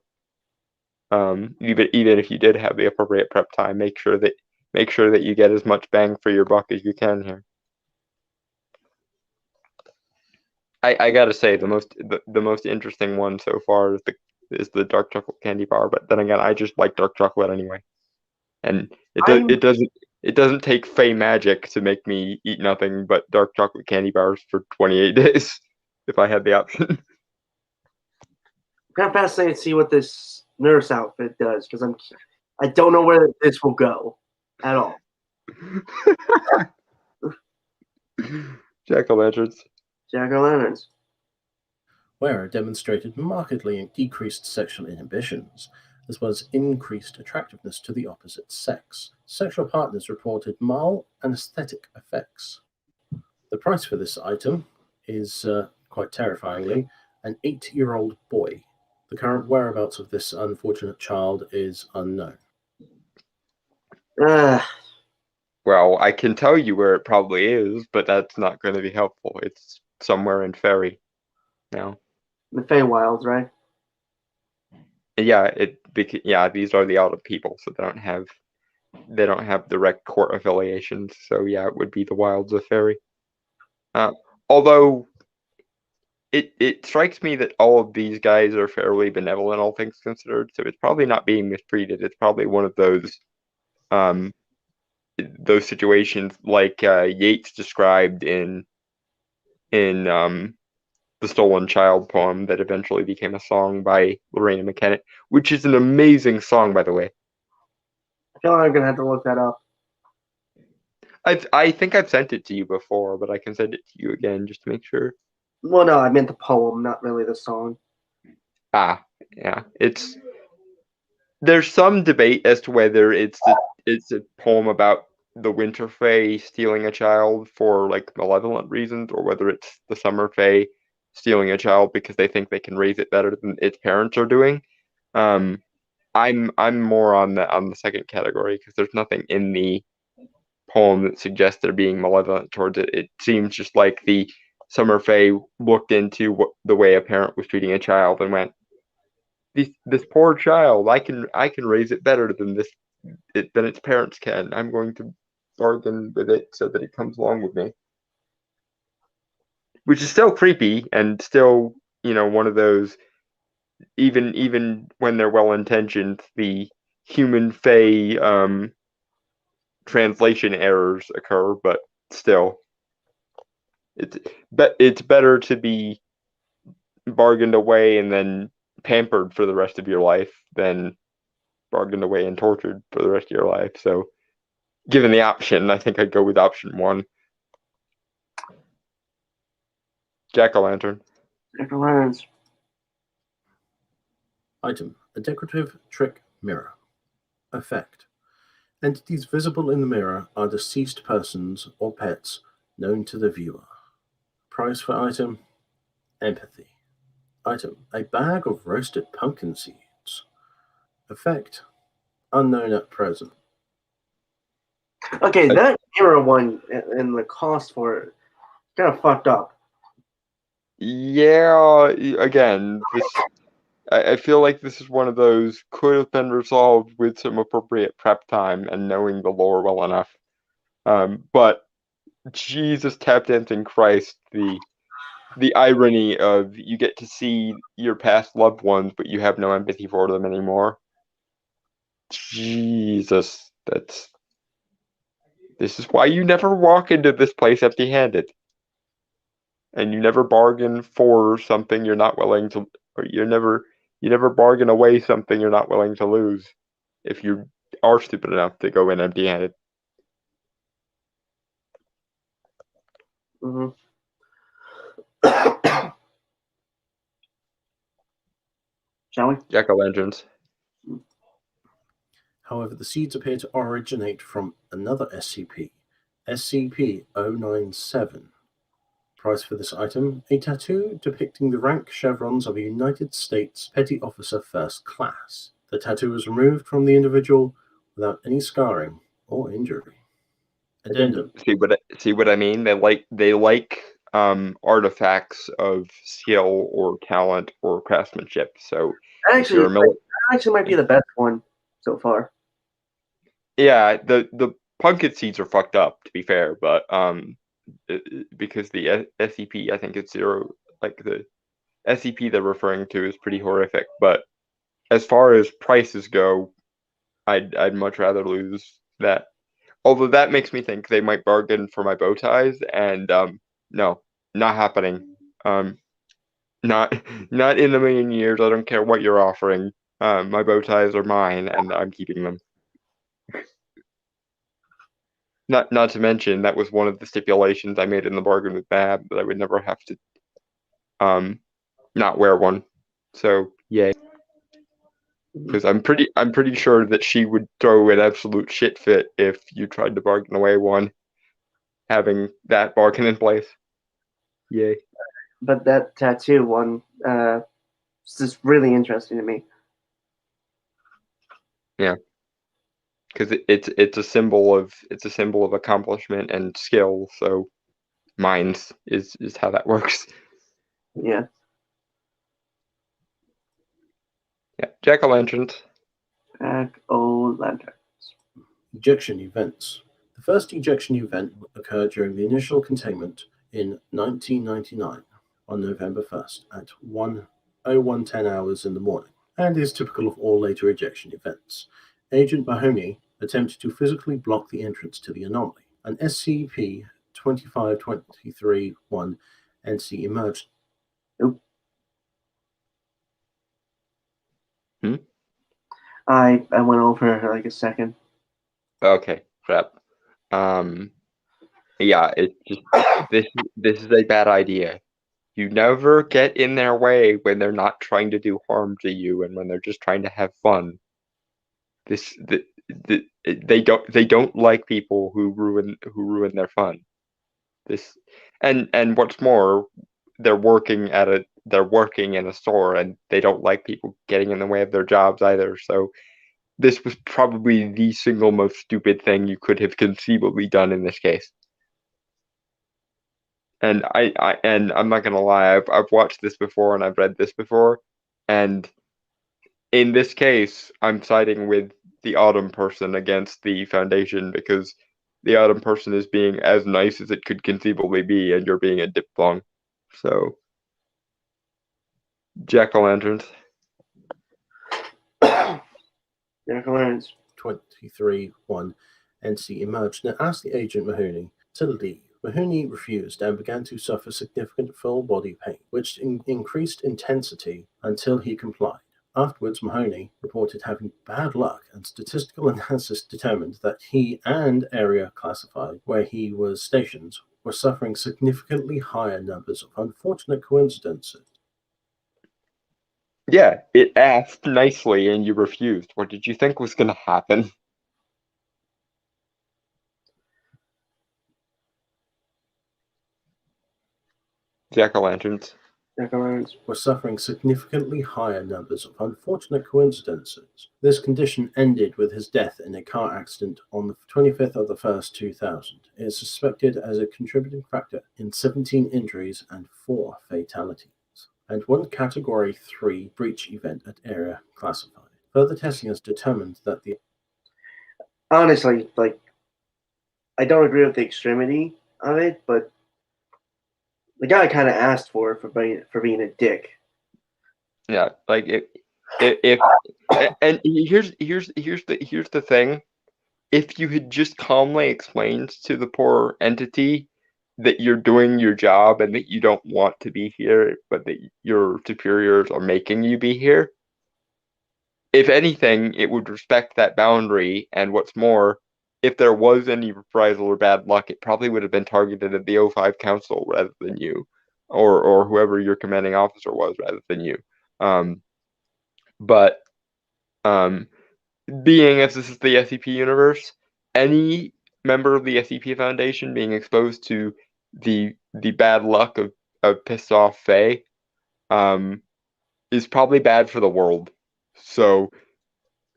Even if you did have the appropriate prep time, make sure that you get as much bang for your buck as you can here. I gotta say the most interesting one so far is the dark chocolate candy bar, but then again, I just like dark chocolate anyway, and it doesn't take Fey magic to make me eat nothing but dark chocolate candy bars for 28 days if I had the option. I'm kind of fascinated to see what this nurse outfit does because I don't know where this will go at all. Jack-o'-lanterns. Jack-o'-lanterns. where demonstrated markedly decreased sexual inhibitions, as well as increased attractiveness to the opposite sex. Sexual partners reported mild anesthetic effects. The price for this item is, quite terrifyingly, an 8-year-old boy. The current whereabouts of this unfortunate child is unknown. Well, I can tell you where it probably is, but that's not going to be helpful. It's somewhere in Fairy now. The Feywilds, right? Yeah, these are the Outer people, so they don't have direct court affiliations. So yeah, it would be the Wilds of Fairy. Although it strikes me that all of these guys are fairly benevolent, all things considered. So it's probably not being mistreated. It's probably one of those situations like Yeats described in the Stolen Child poem that eventually became a song by Lorena McKennitt, which is an amazing song, by the way. I feel like I'm gonna have to look that up. I think I've sent it to you before, but I can send it to you again just to make sure. Well, no, I meant the poem, not really the song. Yeah. There's some debate as to whether it's a poem about the Winter Fae stealing a child for like malevolent reasons, or whether it's the Summer Fae stealing a child because they think they can raise it better than its parents are doing. I'm more on the second category because there's nothing in the poem that suggests they're being malevolent towards it. It seems just like the Summer Fae looked into the way a parent was treating a child and went, "This poor child, I can raise it better than than its parents can. I'm going to bargain with it so that it comes along with me." Which is still creepy and still, one of those, even when they're well intentioned, the human Fae translation errors occur, but still, it's better to be bargained away and then pampered for the rest of your life than bargained away and tortured for the rest of your life. So, given the option, I think I'd go with option 1. Jack-o'-lantern. Jack-o'-lanterns. Item, a decorative trick mirror. Effect, entities visible in the mirror are deceased persons or pets known to the viewer. Price for item, empathy. Item, a bag of roasted pumpkin seeds. Effect, unknown at present. Okay, that era one and the cost for it kind of fucked up. Yeah, again, I feel like this is one of those could have been resolved with some appropriate prep time and knowing the lore well enough. But Jesus tap dancing Christ, the irony of you get to see your past loved ones, but you have no empathy for them anymore. Jesus, this is why you never walk into this place empty-handed. And you never bargain for something you're not willing to, or you never bargain away something you're not willing to lose if you are stupid enough to go in empty-handed. Mm-hmm. Shall we? Jack-o'-lanterns. However, the seeds appear to originate from another SCP, SCP-097. Price for this item, a tattoo depicting the rank chevrons of a United States Petty Officer First Class. The tattoo was removed from the individual without any scarring or injury. Addendum. See what I mean? They like artifacts of skill or talent or craftsmanship. So if you're Actually, that actually might be the best one so far. yeah, the Pumpkin seeds are fucked up, to be fair, but because the SCP, I think it's zero, like the SCP they're referring to is pretty horrific. But as far as prices go, I'd much rather lose that. Although that makes me think they might bargain for my bow ties, and no, not happening. Not not in a million years. I don't care what you're offering. My bow ties are mine, and I'm keeping them. Not to mention that was one of the stipulations I made in the bargain with Bab, that I would never have to not wear one. So yay. Because I'm pretty sure that she would throw an absolute shit fit if you tried to bargain away one, having that bargain in place. Yay. But that tattoo one is just really interesting to me. Yeah. Because it's a symbol of accomplishment and skill. So mines is how that works. Yeah. Yeah. Jack-o'-lanterns. Jack-o'-lantern. Ejection events. The first ejection event occurred during the initial containment in 1999 on November 1st at 1:0110 hours in the morning, and is typical of all later ejection events. Agent Mahoney attempted to physically block the entrance to the anomaly. An SCP-2523-1 entity emerged. I went over like a second. Okay, crap. Yeah, it's just this is a bad idea. You never get in their way when they're not trying to do harm to you and when they're just trying to have fun. They don't like people who ruin their fun. This and what's more, they're working in a store and they don't like people getting in the way of their jobs either. So this was probably the single most stupid thing you could have conceivably done in this case. And I'm not gonna lie, I've watched this before and I've read this before, and in this case, I'm siding with the Autumn person against the Foundation because the Autumn person is being as nice as it could conceivably be, and you're being a diphthong. So, jack-o'-lanterns. Jack-o'-lanterns. 23-1 entity emerged and asked the agent Mahoney to leave. Mahoney refused and began to suffer significant full body pain, which increased intensity until he complied. Afterwards, Mahoney reported having bad luck, and statistical analysis determined that he and area classified where he was stationed were suffering significantly higher numbers of unfortunate coincidences. Yeah, it asked nicely and you refused. What did you think was going to happen? Jack-o'-lanterns. Jack-o'-lanterns. were suffering significantly higher numbers of unfortunate coincidences. This condition ended with his death in a car accident on the 25th of the 1st, 2000. It is suspected as a contributing factor in 17 injuries and 4 fatalities, and 1 Category 3 breach event at area classified. Further testing has determined that the Honestly, like, I don't agree with the extremity of it, but the guy kind of asked for being a dick. Yeah, like if and here's the thing. If you had just calmly explained to the poor entity that you're doing your job and that you don't want to be here, but that your superiors are making you be here, if anything, it would respect that boundary. And what's more, if there was any reprisal or bad luck, it probably would have been targeted at the O5 Council rather than you, or whoever your commanding officer was rather than you. But being as this is the SCP universe, any member of the SCP Foundation being exposed to the bad luck of pissed off Fae is probably bad for the world. So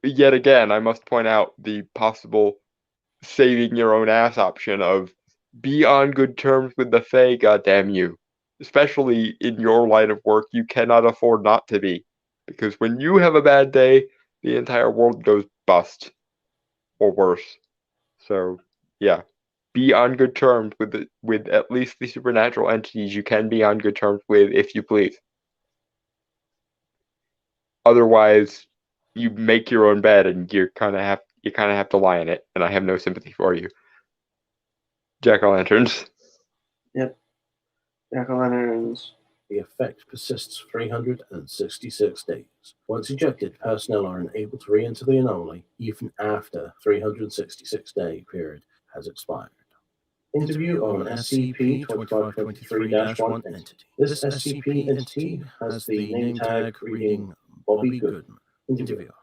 yet again, I must point out the possible saving your own ass option of be on good terms with the Fae, goddamn you. Especially in your line of work, you cannot afford not to be. Because when you have a bad day, the entire world goes bust. Or worse. So, yeah. Be on good terms with at least the supernatural entities you can be on good terms with, if you please. Otherwise, you make your own bed and you kind of have to lie in it, and I have no sympathy for you. Jack-o'-lanterns. Yep. Jack-o'-lanterns. The effect persists 366 days. Once ejected, personnel are unable to re-enter the anomaly even after 366-day period has expired. Interview on SCP-2523-1 entity. This SCP entity has the name tag reading Bobby Goodman. Interviewer.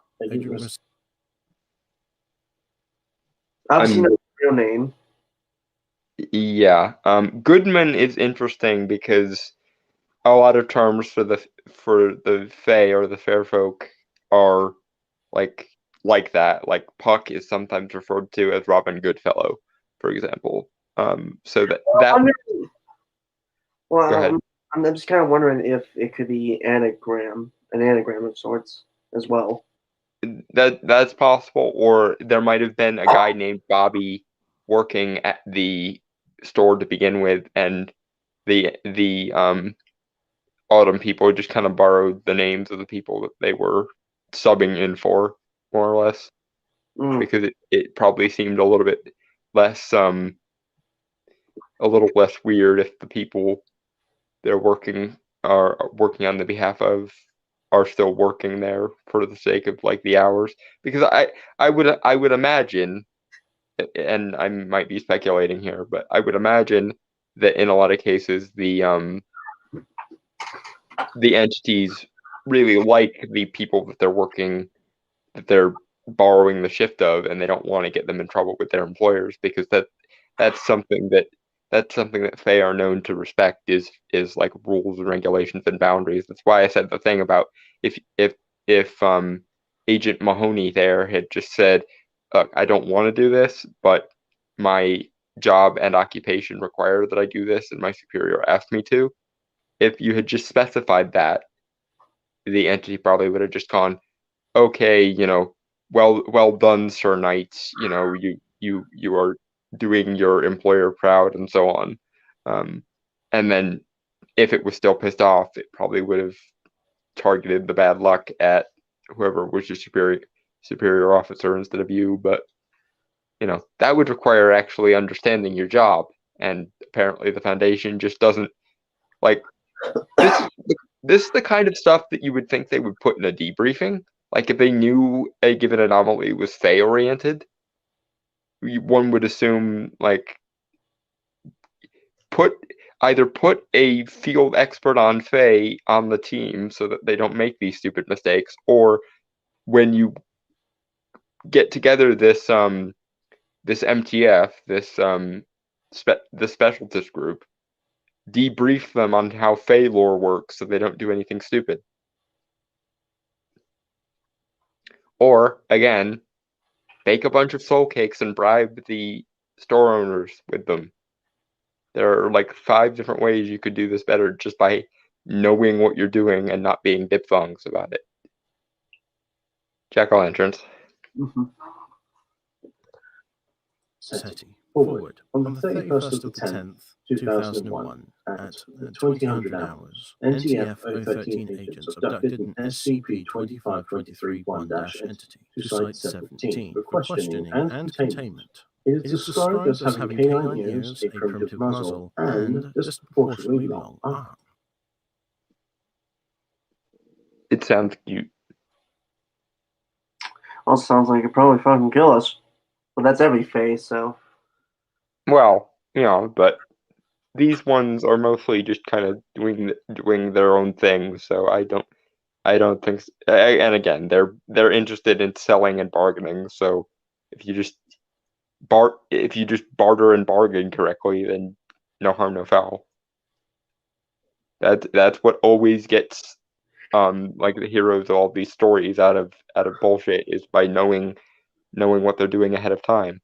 Obviously, not his real name. Yeah. Goodman is interesting because a lot of terms for the Fae or the Fair Folk are like that. Like Puck is sometimes referred to as Robin Goodfellow, for example. So that Well, Go ahead. I'm just kind of wondering if it could be an anagram of sorts as well. That's possible, or there might have been a guy named Bobby working at the store to begin with, and the Autumn people just kind of borrowed the names of the people that they were subbing in for, more or less, because it probably seemed a little bit less weird if the people they're working on the behalf of are still working there for the sake of like the hours, because I would imagine, and I might be speculating here, but I would imagine that in a lot of cases the entities really like the people that they're borrowing the shift of, and they don't want to get them in trouble with their employers, because that's something that Fae are known to respect is like rules and regulations and boundaries. That's why I said the thing about if Agent Mahoney there had just said, "Look, I don't want to do this, but my job and occupation require that I do this, and my superior asked me to." If you had just specified that, the entity probably would have just gone, "Okay, well done, Sir Knights. You are doing your employer proud," and so on. And then if it was still pissed off, it probably would have targeted the bad luck at whoever was your superior officer instead of you. But that would require actually understanding your job, and apparently the Foundation just doesn't like this. This is the kind of stuff that you would think they would put in a debriefing. Like if they knew a given anomaly was Fae oriented, one would assume like put a field expert on Fae on the team so that they don't make these stupid mistakes, or when you get together this MTF, this specialist group, debrief them on how Fey lore works so they don't do anything stupid. Or, again, bake a bunch of soul cakes and bribe the store owners with them. There are like 5 different ways you could do this better just by knowing what you're doing and not being diphthongs about it. Jack-o'-lanterns. Mm-hmm. SETI. Forward. On the 31st of the 10th, 2001, at 2000 hours, NTF-013 agents abducted an SCP-2523-1- entity to Site-17 for questioning and containment. It is described as having canine ears, a primitive muzzle, and disproportionately long arm. It sounds cute. Also sounds like it probably fucking kill us. But that's every phase, so. Well, but these ones are mostly just kind of doing their own thing, so I don't think. And again, they're interested in selling and bargaining. So if you just barter and bargain correctly, then no harm, no foul. That's what always gets like the heroes of all these stories out of bullshit, is by knowing what they're doing ahead of time.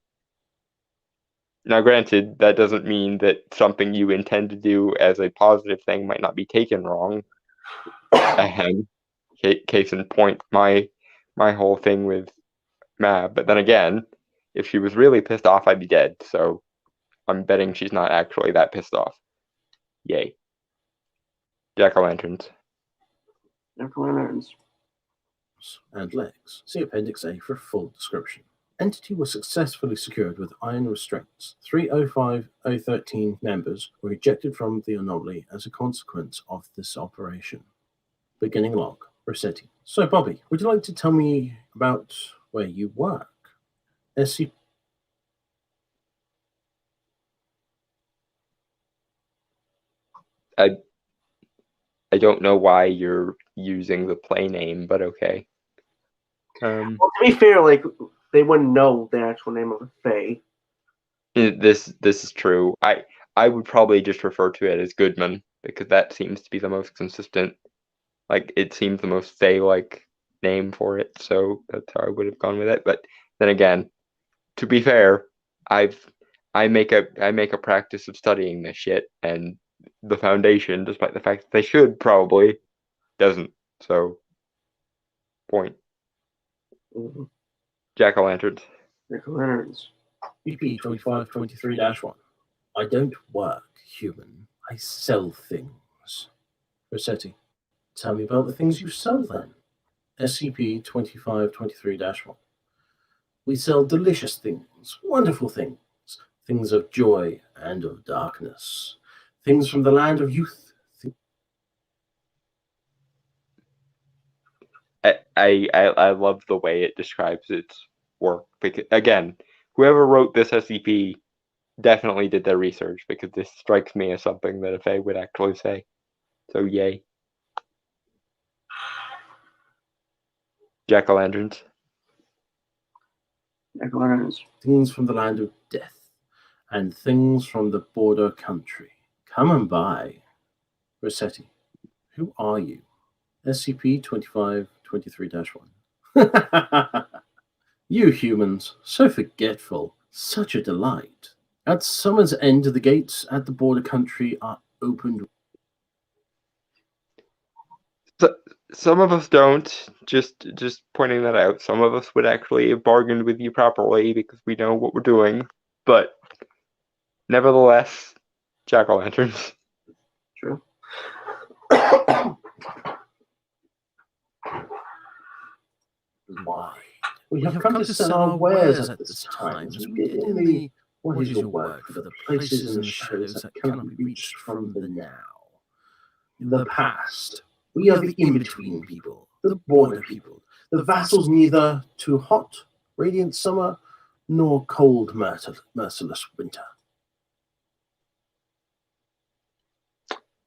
Now, granted, that doesn't mean that something you intend to do as a positive thing might not be taken wrong. Ahem. Case in point, my whole thing with Mab. But then again, if she was really pissed off, I'd be dead. So I'm betting she's not actually that pissed off. Yay. Jack-o'-lanterns. Jack-o'-lanterns. And legs. See Appendix A for a full description. Entity was successfully secured with iron restraints. 305-013 members were ejected from the anomaly as a consequence of this operation. Beginning log. Rossetti. So, Bobby, would you like to tell me about where you work? SCP. I don't know why you're using the play name, but okay. Well, to be fair, like, they wouldn't know the actual name of a Fae. This is true. I would probably just refer to it as Goodman, because that seems to be the most consistent. Like, it seems the most Fae-like name for it, so that's how I would have gone with it. But then again, to be fair, I make a practice of studying this shit, and the Foundation, despite the fact that they should probably, doesn't. So, point. Mm-hmm. Jack-o'-lanterns. Jack-o'-lanterns. BP-2523-1. I don't work, human. I sell things. Rossetti. Tell me about the things you sell, then. SCP-2523-1. We sell delicious things, wonderful things, things of joy and of darkness, things from the land of youth. I love the way it describes its work, because again, whoever wrote this SCP definitely did their research, because this strikes me as something that a Fae would actually say. So yay. Jack-o'-lanterns. Jack-o'-lanterns. Things from the land of death, and things from the border country. Come and buy. Rossetti. Who are you? SCP-2523-1. You humans, so forgetful, such a delight. At summer's end, the gates at the border country are opened. Some of us don't. Just pointing that out. Some of us would actually have bargained with you properly because we know what we're doing. But nevertheless, jack-o'-lanterns. True. Why? We have come to sell our wares at this time, as we did in the What is your work for the places and the shadows that cannot be reached from the now. In the past, we are the in-between people, the border people, the vassals neither to hot, radiant summer, nor cold, merciless winter.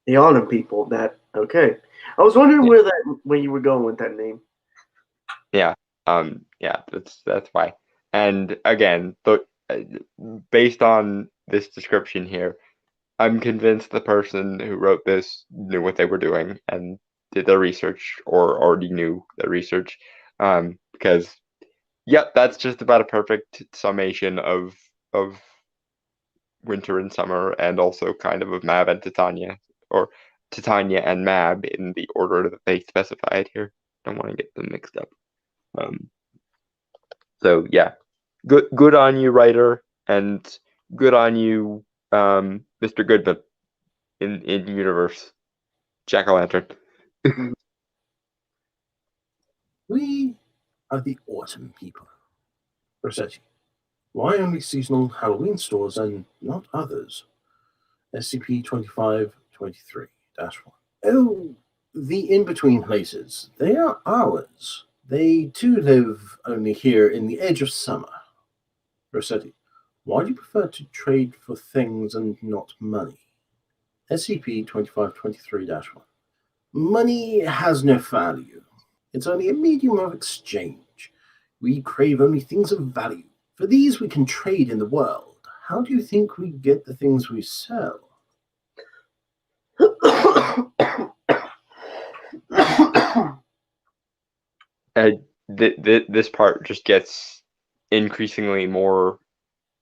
The autumn people, okay. I was wondering where you were going with that name. Yeah. Yeah, that's why. And again, based on this description here, I'm convinced the person who wrote this knew what they were doing and did their research or already knew their research. Because, yep, that's just about a perfect summation of Winter and Summer, and also kind of Mab and Titania, or Titania and Mab in the order that they specified here. Don't want to get them mixed up. So yeah, good on you, writer, and good on you, Mr. Goodman in universe. Jack-o'-lantern. We are the autumn people. Rossetti. Why only seasonal Halloween stores and not others? SCP-2523-1. Oh, the in-between places. They are ours. They too live only here in the edge of summer. Rossetti. Why do you prefer to trade for things and not money? SCP-2523-1. Money has no value. It's only a medium of exchange. We crave only things of value. For these we can trade in the world. How do you think we get the things we sell? This part just gets increasingly more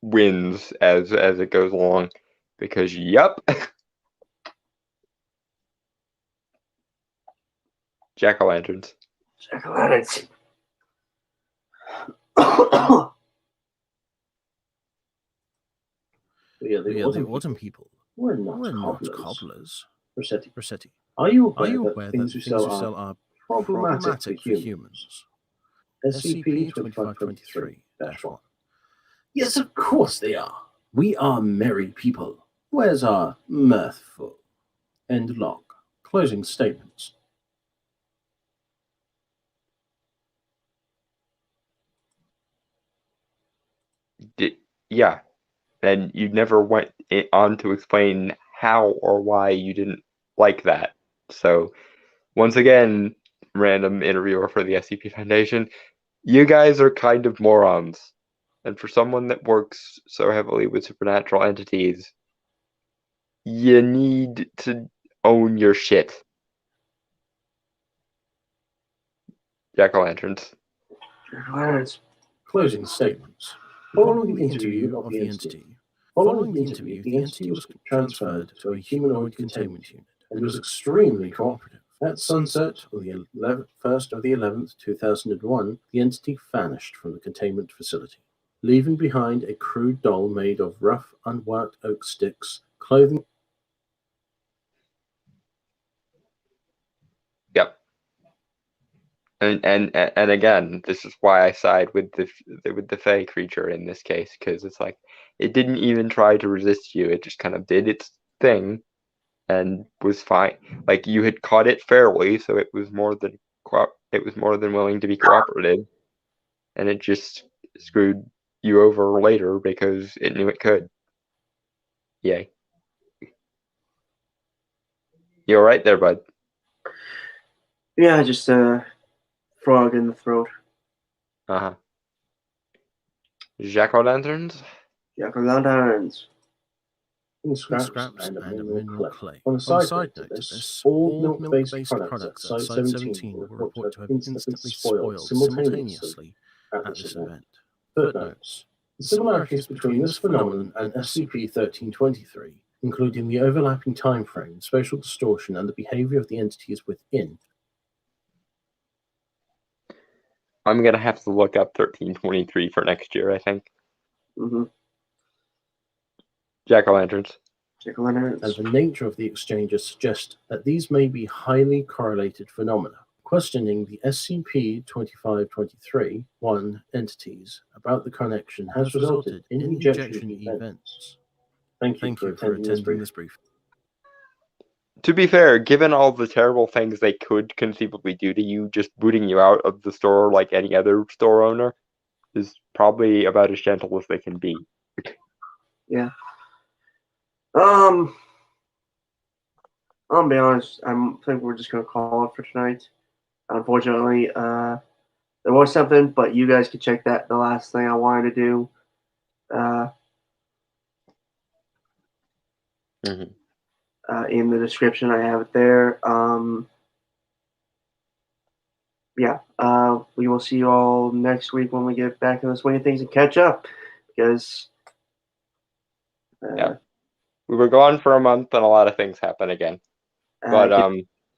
wins as it goes along, because yep. Jack-o'-lanterns. Jack-o'-lanterns. We are the autumn people. We're not cobblers. Rossetti. Are you aware that things you sell are problematic for humans? SCP-2523-1. Yes, of course they are. We are merry people. Where's our mirthful? End log. Closing statements. Yeah. And you never went on to explain how or why you didn't like that. So, once again, random interviewer for the SCP Foundation, you guys are kind of morons. And for someone that works so heavily with supernatural entities, you need to own your shit. Jack-o'-lanterns. Jack-o'-lanterns. Closing statements. Following the interview of the entity. Following the interview, the entity was transferred to a humanoid containment unit and was extremely cooperative. At sunset on the 1st of the 11th, 2001, the entity vanished from the containment facility, leaving behind a crude doll made of rough, unworked oak sticks, clothing. Yep. And again, this is why I side with the Fae creature in this case, because it's like it didn't even try to resist you; it just kind of did its thing, and was fine. Like, you had caught it fairly, so it was more than willing to be cooperative, and it just screwed you over later because it knew it could. Yay! You all right there, bud? Yeah, just frog in the throat. Jack-o'-lanterns? Jack-o'-lanterns. Scraps and a mineral clay. On a side note to this, all milk-based products at Site 17 were reported to have instantly spoiled simultaneously at this event. Footnotes. The similarities between this phenomenon and SCP-1323, including the overlapping time frame, spatial distortion, and the behavior of the entities within. I'm going to have to look up 1323 for next year, I think. Mm-hmm. Jack-o'-lanterns. Jack-o'-lanterns. And the nature of the exchanges suggest that these may be highly correlated phenomena. Questioning the SCP-2523-1 entities about the connection has resulted in injection events. Thank you for attending this brief. To be fair, given all the terrible things they could conceivably do to you, just booting you out of the store like any other store owner is probably about as gentle as they can be. Yeah. I'll be honest, I think we're just going to call it for tonight. Unfortunately, there was something, but you guys could check that. The last thing I wanted to do. Mhm. In the description. I have it there. We will see you all next week when we get back in the swing of things and catch up, because Yeah. We were gone for a month and a lot of things happen again. But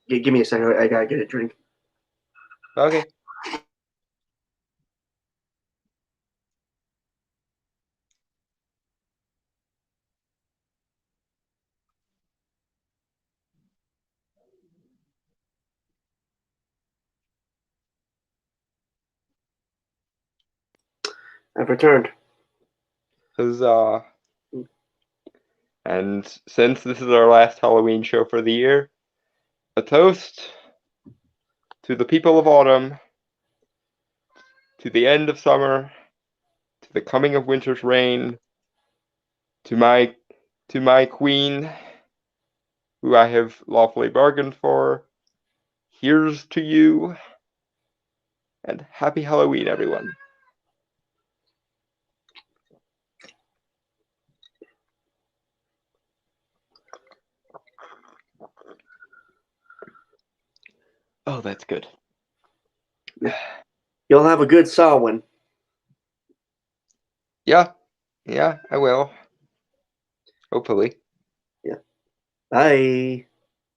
give me a second. I gotta get a drink. okay. I've returned. Huzzah. And since this is our last Halloween show for the year, a toast to the people of autumn, to the end of summer, to the coming of winter's reign, to my queen, who I have lawfully bargained for. Here's to you, and happy Halloween, everyone. Oh, that's good. You'll have a good Samhain. Yeah, I will. Hopefully. Bye.